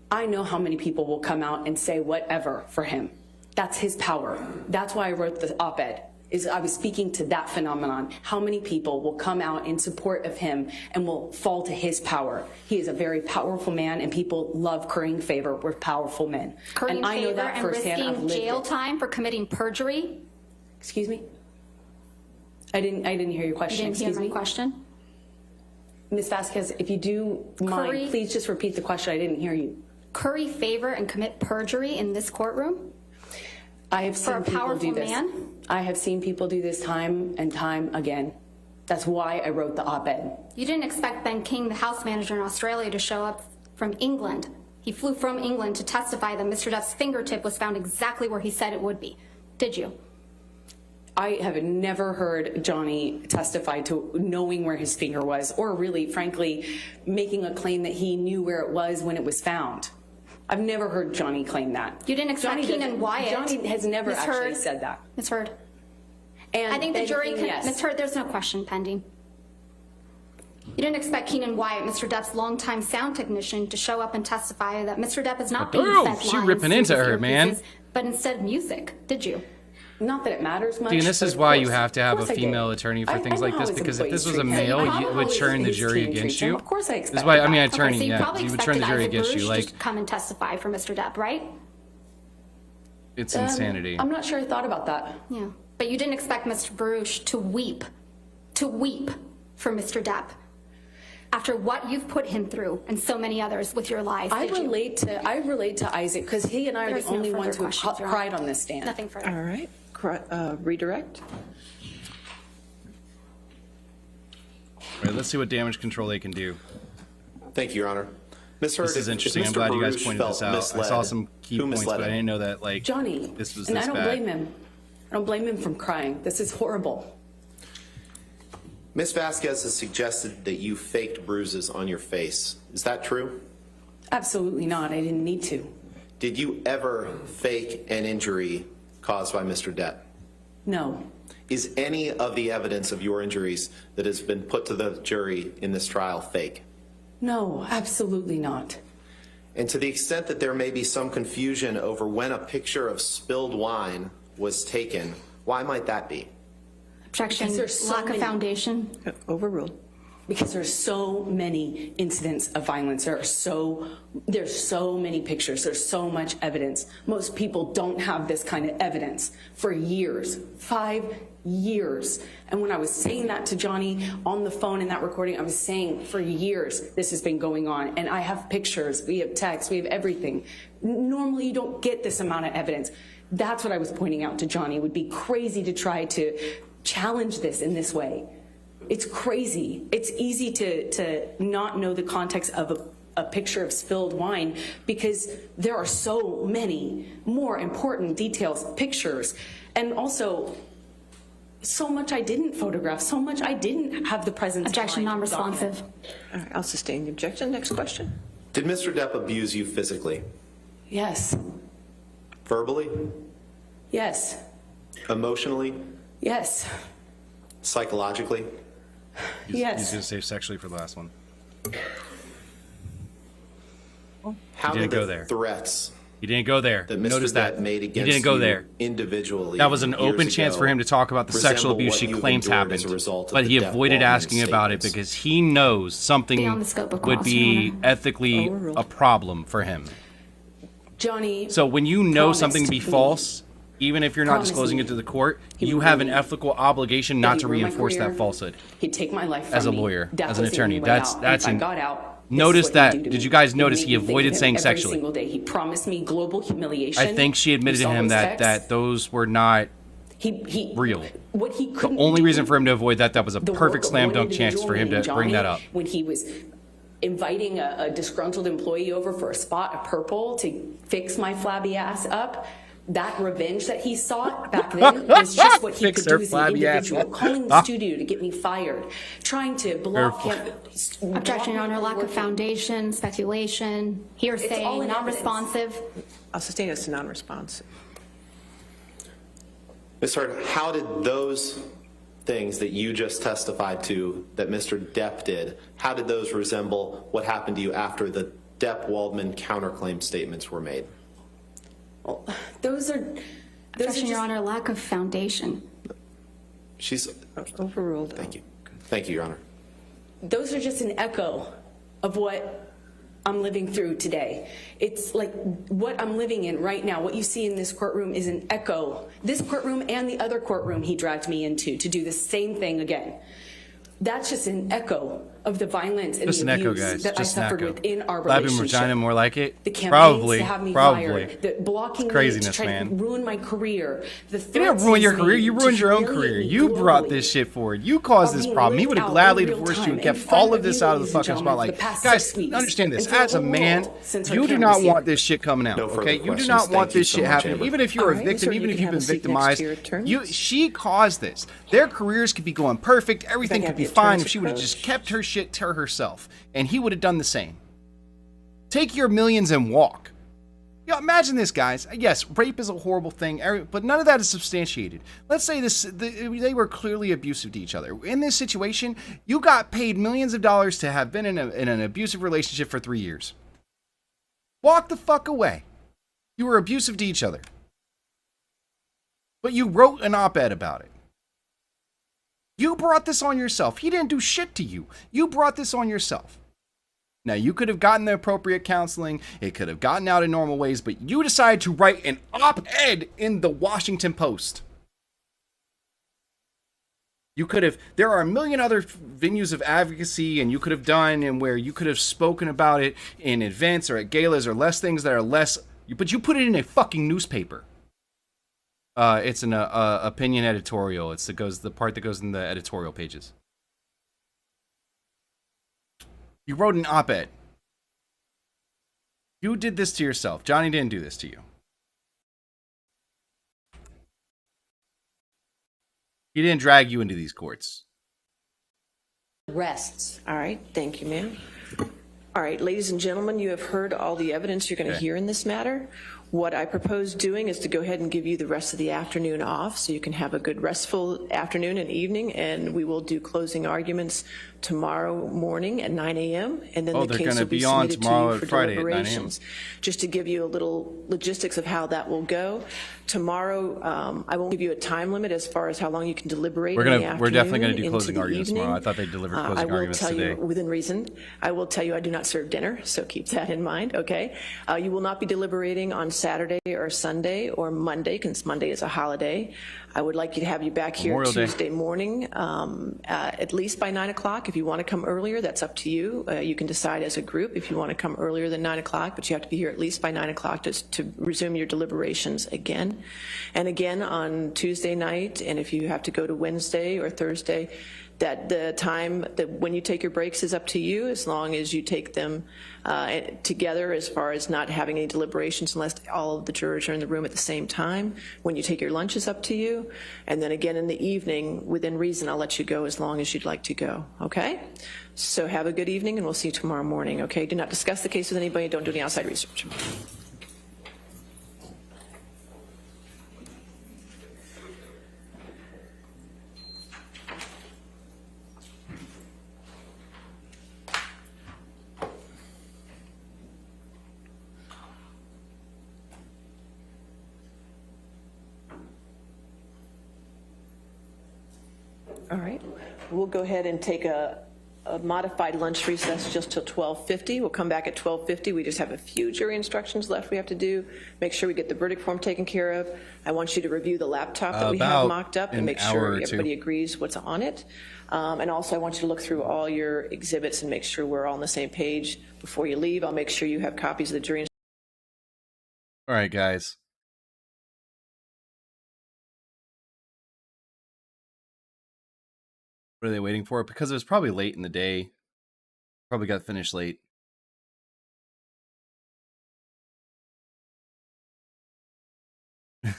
I know how many people will come out and say whatever for him. That's his power. That's why I wrote the op-ed. I was speaking to that phenomenon. How many people will come out in support of him and will fall to his power? He is a very powerful man, and people love currying favor with powerful men. Currying and I know favor that and firsthand. I've risking lived jail it. time for committing perjury? Excuse me? I didn't hear your question. You didn't hear Excuse my me? question? Ms. Vasquez, if you do mind, Curry- please just repeat the question. I didn't hear you. Curry favor and commit perjury in this courtroom? I have For seen a people powerful do this. man? I have seen people do this time and time again. That's why I wrote the op-ed. You didn't expect Ben King, the house manager in Australia, to show up from England. He flew from England to testify that Mr. Depp's fingertip was found exactly where he said it would be. Did you? I have never heard Johnny testify to knowing where his finger was, or really, frankly, making a claim that he knew where it was when it was found. I've never heard Johnny claim that. You didn't expect Johnny Keenan doesn't- Wyatt. Johnny has never Ms. actually Heard. said that. Ms. Heard. And I think the Ben jury King, can. yes. Ms. Heard, there's no question pending. You didn't expect Keenan Wyatt, Mr. Depp's longtime sound technician, to show up and testify that Mr. Depp is not being Oh, fed she lines ripping through into his her, man. earpieces, but instead music, did you? Not that it matters much. Dude, this but is of why course- you have to have of a course I female did. attorney for I things know like how this, his because if employees this was a treat him. male, I you know would how turn the his jury team against treats him. you. Of course I This is expected why, I mean, that. attorney, Okay, so you yeah, probably you would expected turn the jury Isaac against you. Baruch Like, to come and testify for Mr. Depp, right? it's insanity. I'm not sure I thought about that. Yeah. But you didn't expect Mr. Baruch to weep for Mr. Depp after what you've put him through and so many others with your lies. I did you? relate to Isaac because he and I are There's the no only further ones who have questions, Your cried Honor. on this stand. Nothing further. All right. Redirect. All right, let's see what damage control they can do. Thank you, Your Honor. Ms. Hurd, This is if interesting. I'm Mr. glad you guys Baruch pointed this felt out. misled, I saw some key who points, misled but I him? didn't know that like Johnny, this was and this I don't bad. blame him. I don't blame him from crying. This is horrible. Ms. Vasquez has suggested that you faked bruises on your face. Is that true? Absolutely not. I didn't need to. Did you ever fake an injury caused by Mr. Depp? No. Is any of the evidence of your injuries that has been put to the jury in this trial fake? No, absolutely not. And to the extent that there may be some confusion over when a picture of spilled wine was taken, why might that be? Objection, Because there's so lack of many- foundation. Overruled. Because there's so many incidents of violence. There's so many pictures. There's so much evidence. Most people don't have this kind of evidence for years, 5 years. And when I was saying that to Johnny on the phone in that recording, I was saying for years this has been going on. And I have pictures, we have texts, we have everything. Normally you don't get this amount of evidence. That's what I was pointing out to Johnny. It would be crazy to try to challenge this in this way. It's crazy. It's easy to not know the context of a picture of spilled wine because there are so many more important details, pictures, and also so much I didn't photograph, so much I didn't have the presence. Objection, non-responsive. All right, I'll sustain the objection. Next question. Did Mr. Depp abuse you physically? Yes, Verbally? yes, Emotionally? yes, Psychologically? He's yes. gonna save sexually for the last one. How didn't did go the there. threats He didn't go there. that Mr. Notice Depp that. made He against didn't go you there. individually That was an years open chance ago for him to talk about the sexual resemble abuse what she you've claims endured as happened, a result of but the he Depp avoided Waldman asking about it statements? because he knows something Beyond the scope of would cross, be Your Honor. ethically Overruled. a problem for him. Johnny. So when you know something to be promised me- false, even if you're not promised disclosing me it to the court, he you would have an ruin me. ethical obligation that not he'd to ruin my reinforce career, that falsehood. He'd take my life from As a me. lawyer, That as an was the attorney, only way that's- out. that's If I in- got out. Notice this is what that. he'd do to Did me. you guys He'd notice make he me think avoided of him saying every sexually? single day. He promised me global humiliation. I think she admitted You to saw him those that texts? those were not he real. What he The couldn't only do, reason for him to avoid that was a the perfect work of slam one dunk chance for him to individual bring named that up. Johnny, when he was inviting a disgruntled employee over for a spot of purple to fix my flabby ass up. That revenge that he sought back then was just what he Fix could her do as an flabby ass individual. up. Calling the studio to get me fired, trying to block Her him. Objection, Your Honor, lack of foundation, speculation, hearsay, all in non-responsive. I'll sustain as to non-responsive. Ms. Hurd, how did those things that you just testified to that Mr. Depp did, how did those resemble what happened to you after the Depp-Waldman counterclaim statements were made? Well, those are Objection, Your just, Honor, lack of foundation. She's, Overruled. thank you. Thank you, Your Honor. those are just an echo of what I'm living through today. It's like what I'm living in right now. What you see in this courtroom is an echo. This courtroom and the other courtroom he dragged me into to do the same thing again. That's just an echo of the violence and Just the an echo, abuse guys. that Just I an suffered echo. within our Lab and relationship. Regina more like it. The campaigns Probably. to have me Probably. fired, the blocking me Craziness, to try man. to ruin my career. The You didn't threats ruin your he's career. made You to ruined your own humiliate career. me You brought globally. this shit forward. You caused Are this being problem. He lived would have out gladly in real divorced you time and in kept front all of of this you, out of the ladies and fucking gentlemen, for spotlight. the past Guys, 6 weeks, understand this. and for As the a whole man, world since our you do cameras not see want it. this shit coming out. No further Okay, you do questions. not Thank want you this so shit much, happening. Amber. Even if you're All a right, victim, sir, even you if can you've have a been seat next victimized, to your attorneys. she caused this. Their careers could be going perfect. Everything Can I could be have the fine attorneys if she would have just approach? kept her shit to herself, and he would have done the same. Take your millions and walk. Yeah, imagine this, guys. Yes, rape is a horrible thing, but none of that is substantiated. Let's say they were clearly abusive to each other. In this situation, you got paid millions of dollars to have been in an abusive relationship for 3 years. Walk the fuck away. You were abusive to each other. But you wrote an op-ed about it. You brought this on yourself. He didn't do shit to you. You brought this on yourself. Now, you could have gotten the appropriate counseling. It could have gotten out in normal ways, but you decided to write an op-ed in the Washington Post. You could have, there are a million other venues of advocacy and you could have done and where you could have spoken about it in events or at galas or less things that are less, but you put it in a fucking newspaper. It's an opinion editorial. It's the part that goes in the editorial pages. You wrote an op-ed. You did this to yourself. Johnny didn't do this to you. He didn't drag you into these courts. Rests. All right. Thank you, ma'am. All right, ladies and gentlemen, you have heard all the evidence you're going to hear in this matter. What I propose doing is to go ahead and give you the rest of the afternoon off so you can have a good restful afternoon and evening, and we will do closing arguments tomorrow morning at 9 a.m. and then the case will be submitted to you for deliberations. Just to give you a little logistics of how that will go. Tomorrow, I won't give you a time limit as far as how long you can deliberate in the afternoon. We're definitely going to do closing into the arguments evening. tomorrow. I thought they delivered closing arguments today. I will tell you within reason. I will tell you I do not serve dinner, so keep that in mind, okay? You will not be deliberating on Saturday or Sunday or Monday, because Monday is a holiday. I would like you to have you back here Memorial Day. Tuesday morning, at least by 9 o'clock. If you want to come earlier, that's up to you. You can decide as a group if you want to come earlier than 9 o'clock, but you have to be here at least by 9 o'clock to resume your deliberations again. And again on Tuesday night, and if you have to go to Wednesday or Thursday, that the time that when you take your breaks is up to you, as long as you take them together, as far as not having any deliberations unless all of the jurors are in the room at the same time. When you take your lunch is up to you. And then again in the evening, within reason, I'll let you go as long as you'd like to go, okay? So have a good evening, and we'll see you tomorrow morning, okay? Do not discuss the case with anybody. Don't do any outside research. All right, we'll go ahead and take a modified lunch recess just till 12:50. We'll come back at 12:50. We just have a few jury instructions left we have to do. Make sure we get the verdict form taken care of. I want you to review the laptop that we have mocked up and make sure everybody agrees what's on it. And also I want you to look through all your exhibits and make sure we're all on the same page before you leave. I'll make sure you have copies of the jury. All right, guys. What are they waiting for? Because it was probably late in the day. Probably got finished late.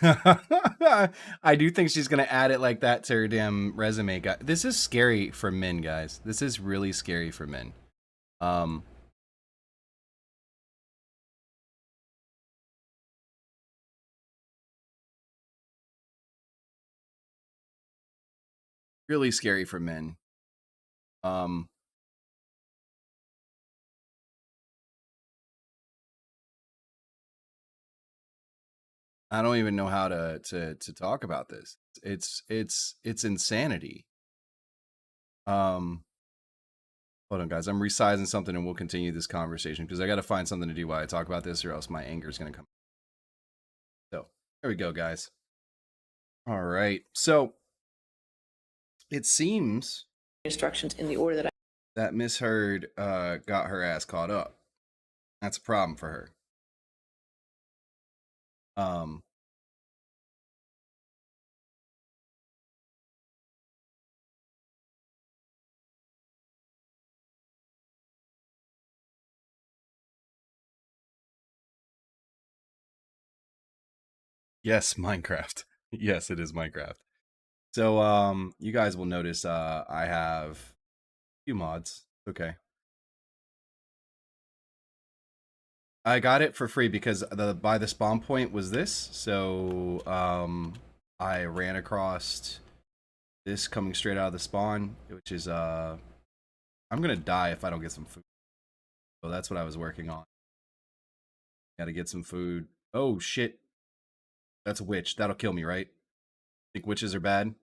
I do think she's going to add it like that to her damn resume. This is scary for men, guys. This is really scary for men. Really scary for men. I don't even know how to talk about this. It's insanity. Hold on, guys. I'm resizing something and we'll continue this conversation because I got to find something to do while I talk about this or else my anger is going to come. So there we go, guys. All right. So it seems Instructions in the order that Miss Heard got her ass caught up. That's a problem for her. Yes, Minecraft. Yes, it is Minecraft. So you guys will notice I have a few mods. Okay. I got it for free because the spawn point was this. So I ran across this coming straight out of the spawn, which is I'm gonna die if I don't get some food. So that's what I was working on. Gotta get some food. Oh shit. That's a witch. That'll kill me, right? Think witches are bad?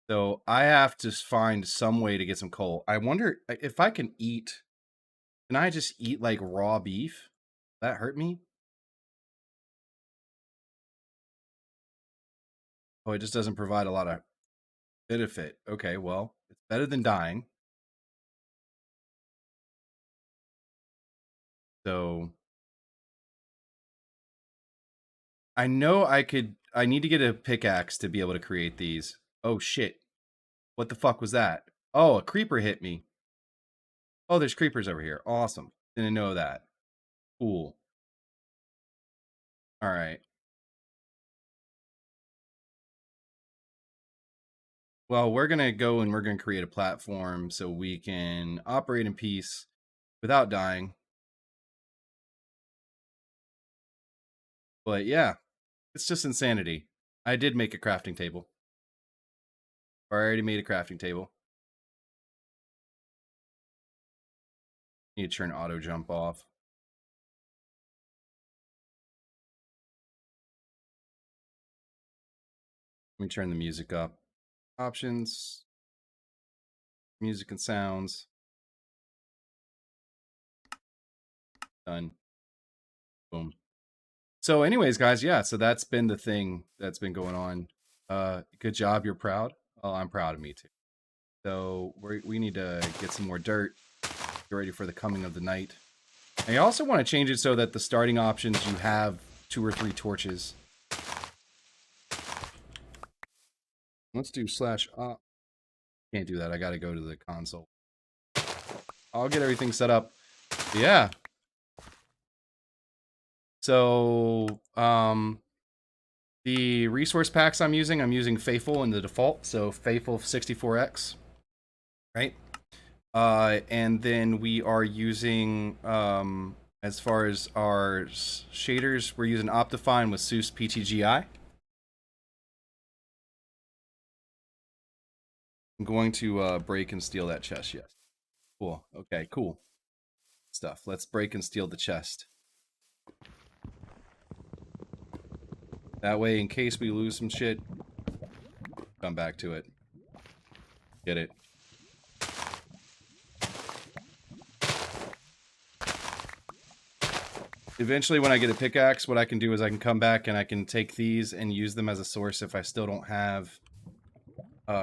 So I have to find some way to get some coal. I wonder if I can eat. Can I just eat like raw beef? That hurt me? Oh, it just doesn't provide a lot of benefit. Okay, well, it's better than dying. So I know I need to get a pickaxe to be able to create these. Oh shit. What the fuck was that? Oh, a creeper hit me. Oh, there's creepers over here. Awesome. Didn't know that. Cool. All right. Well, we're going to go and we're going to create a platform so we can operate in peace without dying. But yeah, it's just insanity. I did make a crafting table. I already made a crafting table. Need to turn auto jump off. Let me turn the music up. Options. Music and sounds. Done. Boom. So anyways, guys, yeah, so that's been the thing that's been going on. Good job. You're proud. Oh, I'm proud of me too. So we need to get some more dirt. Get ready for the coming of the night. I also want to change it so that the starting options, you have 2 or 3 torches. Let's do /op. Can't do that. I got to go to the console. I'll get everything set up. Yeah. So, the resource packs I'm using Faithful in the default. So Faithful 64X, right? And then we are using, as far as our shaders, we're using Optifine with Seuss PTGI. I'm going to break and steal that chest, yes. Cool. Okay, cool stuff. Let's break and steal the chest. That way, in case we lose some shit, come back to it. Get it. Eventually, when I get a pickaxe, what I can do is I can come back and I can take these and use them as a source if I still don't have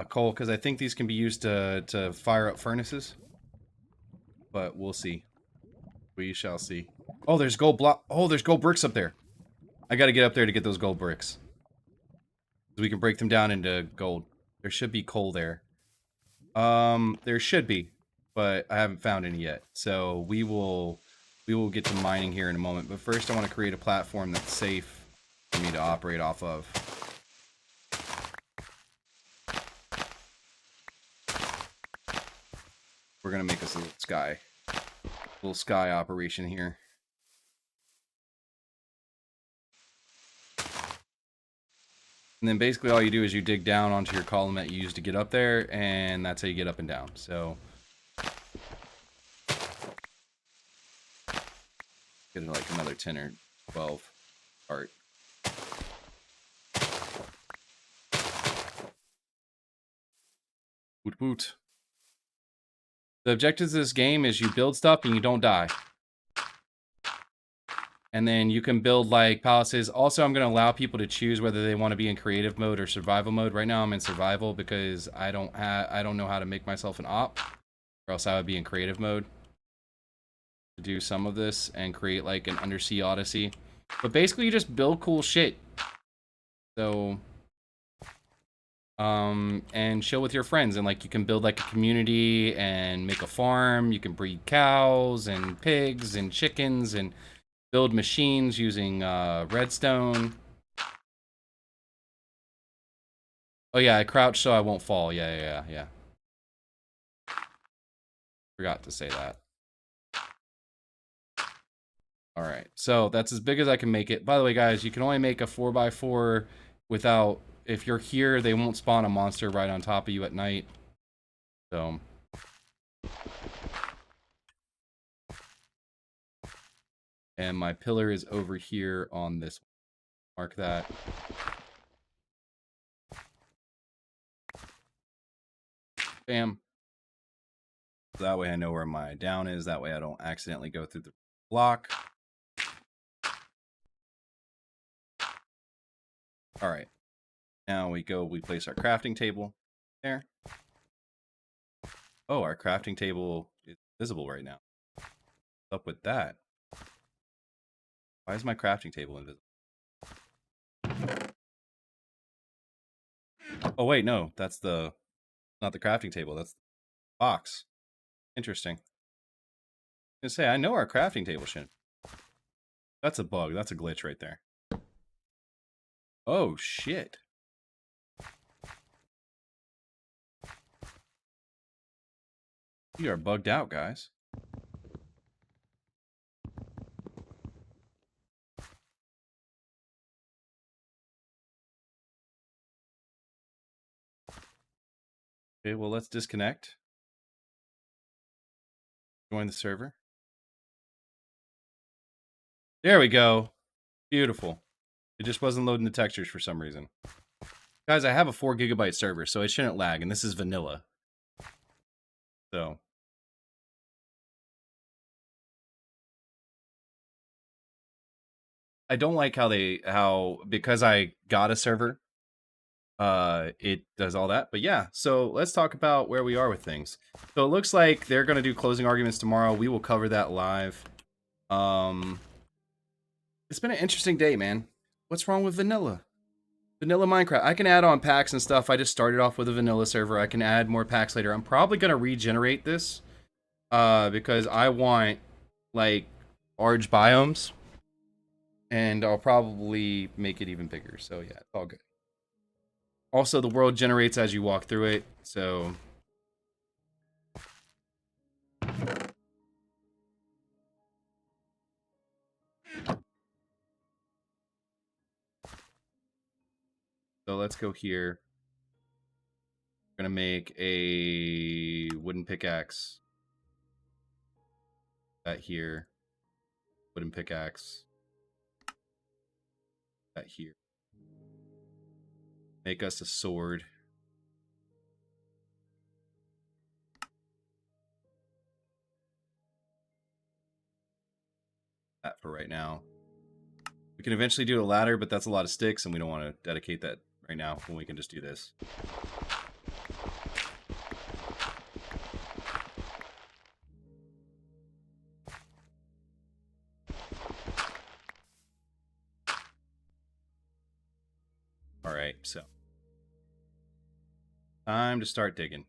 coal, because I think these can be used to fire up furnaces. But we'll see. We shall see. Oh, there's gold block. Oh, there's gold bricks up there. I got to get up there to get those gold bricks. We can break them down into gold. There should be coal there. There should be, but I haven't found any yet. So we will get to mining here in a moment. But first, I want to create a platform that's safe for me to operate off of. We're gonna make us a little sky operation here. And then basically all you do is you dig down onto your column that you used to get up there, and that's how you get up and down. So get like another 10 or 12 part. Woot woot. The objectives of this game is you build stuff and you don't die. And then you can build like palaces. Also, I'm going to allow people to choose whether they want to be in creative mode or survival mode. Right now, I'm in survival because I don't know how to make myself an op, or else I would be in creative mode to do some of this and create like an undersea odyssey. But basically, you just build cool shit. So, and chill with your friends, and like you can build like a community and make a farm. You can breed cows and pigs and chickens and build machines using redstone. Oh yeah, I crouch so I won't fall. Yeah. Forgot to say that. All right, so that's as big as I can make it. By the way, guys, you can only make a 4x4 without, if you're here, they won't spawn a monster right on top of you at night. So and my pillar is over here on this one. Mark that. Bam. So that way I know where my down is. That way I don't accidentally go through the block. All right. Now we place our crafting table there. Oh, our crafting table is visible right now. What's up with that? Why is my crafting table invisible? Oh wait, no, that's the Not the crafting table. That's the box. Interesting. I was gonna say, I know our crafting table shouldn't. That's a bug. That's a glitch right there. Oh, shit. We are bugged out, guys. Okay, well, let's disconnect. Join the server. There we go. Beautiful. It just wasn't loading the textures for some reason. Guys, I have a 4 GB server, so it shouldn't lag, and this is vanilla. So. I don't like how because I got a server, it does all that. But yeah, so let's talk about where we are with things. So it looks like they're going to do closing arguments tomorrow. We will cover that live. It's been an interesting day, man. What's wrong with vanilla? Vanilla Minecraft. I can add on packs and stuff. I just started off with a vanilla server. I can add more packs later. I'm probably going to regenerate this because I want like large biomes. And I'll probably make it even bigger. So yeah, it's all good. Also, the world generates as you walk through it. So let's go here. We're gonna make a wooden pickaxe. That here. Wooden pickaxe. That here. Make us a sword. That for right now. We can eventually do a ladder, but that's a lot of sticks, and we don't want to dedicate that right now when we can just do this. Alright, so. Time to start digging.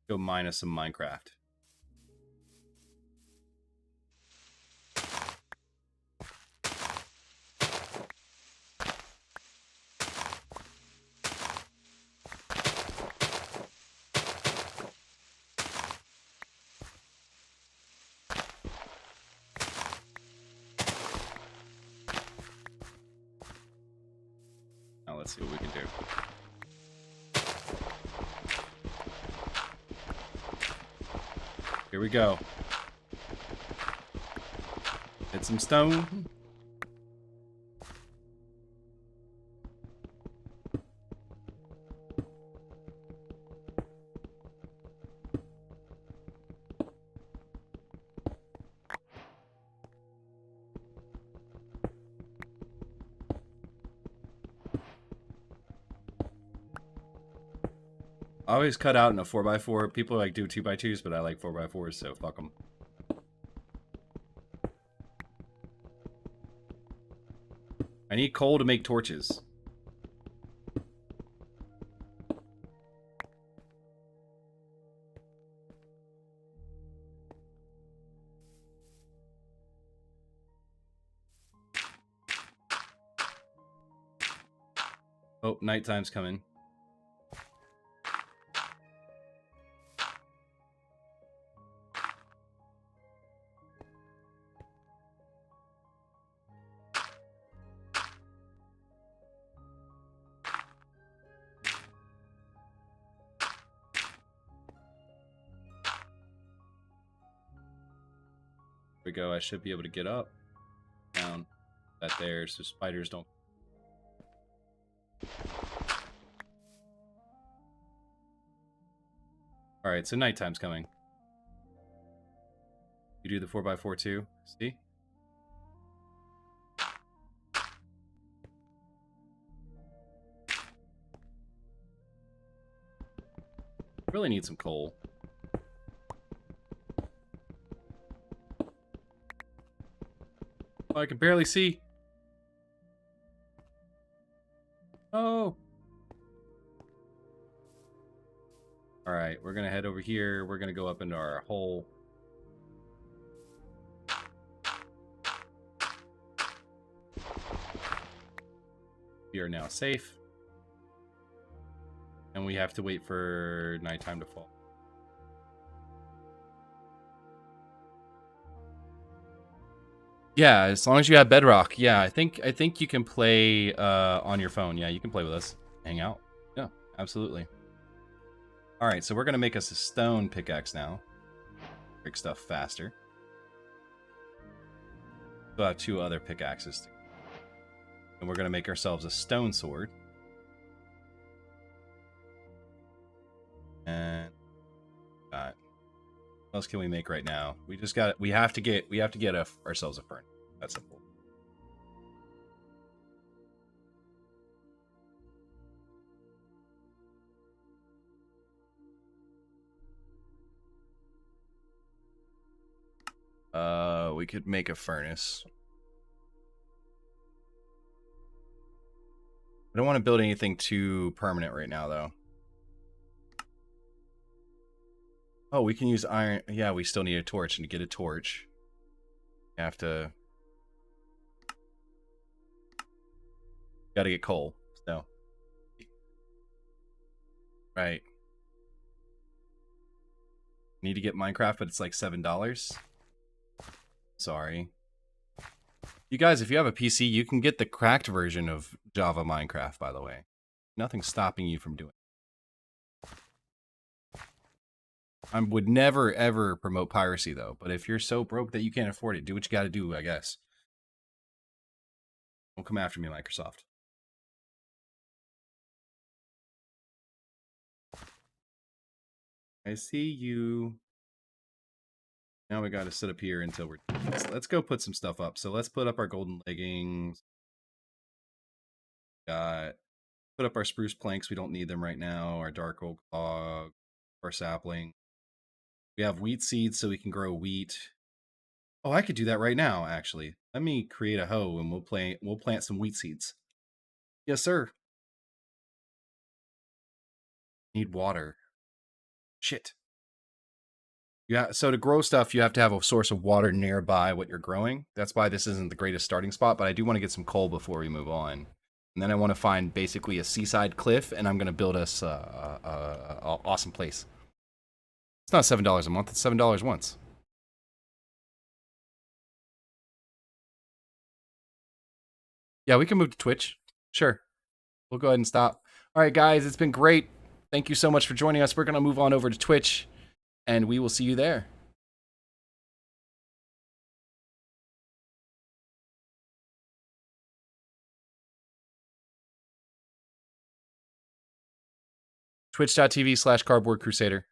Go mine us some Minecraft. Now let's see what we can do. Here we go. Hit some stone. I always cut out in a 4x4. People like do 2x2s, but I like 4x4s, so fuck them. I need coal to make torches. Oh, nighttime's coming. We go. I should be able to get up, down, that there, so spiders don't. All right, so nighttime's coming. You do the 4x4 too. See? Really need some coal. Oh, I can barely see. Oh. All right, we're gonna head over here. We're gonna go up into our hole. We are now safe. And we have to wait for nighttime to fall. Yeah, as long as you have Bedrock. Yeah, I think you can play on your phone. Yeah, you can play with us. Hang out. Yeah, absolutely. All right, so we're going to make us a stone pickaxe now. Break stuff faster. We'll have 2 other pickaxes. And we're going to make ourselves a stone sword. And what else can we make right now? We have to get ourselves a furnace. That's simple. We could make a furnace. I don't want to build anything too permanent right now, though. Oh, we can use iron. Yeah, we still need a torch. And to get a torch, you have to... Gotta get coal, so... Right. Need to get Minecraft, but it's like $7. Sorry. You guys, if you have a PC, you can get the cracked version of Java Minecraft, by the way. Nothing's stopping you from doing it. I would never, ever promote piracy, though. But if you're so broke that you can't afford it, do what you gotta do, I guess. Don't come after me, Microsoft. I see you. Now we gotta sit up here until we're... Let's go put some stuff up. So let's put up our golden leggings. Put up our spruce planks. We don't need them right now. Our dark oak log. Our sapling. We have wheat seeds so we can grow wheat. Oh, I could do that right now, actually. Let me create a hoe and we'll plant some wheat seeds. Yes, sir. Need water. Shit. Yeah, so to grow stuff, you have to have a source of water nearby what you're growing. That's why this isn't the greatest starting spot, but I do want to get some coal before we move on. And then I want to find basically a seaside cliff, and I'm going to build us an awesome place. It's not $7 a month, it's $7 once. Yeah, we can move to Twitch. Sure. We'll go ahead and stop. All right, guys, it's been great. Thank you so much for joining us. We're going to move on over to Twitch, and we will see you there. Twitch.tv/cardboardcrusader.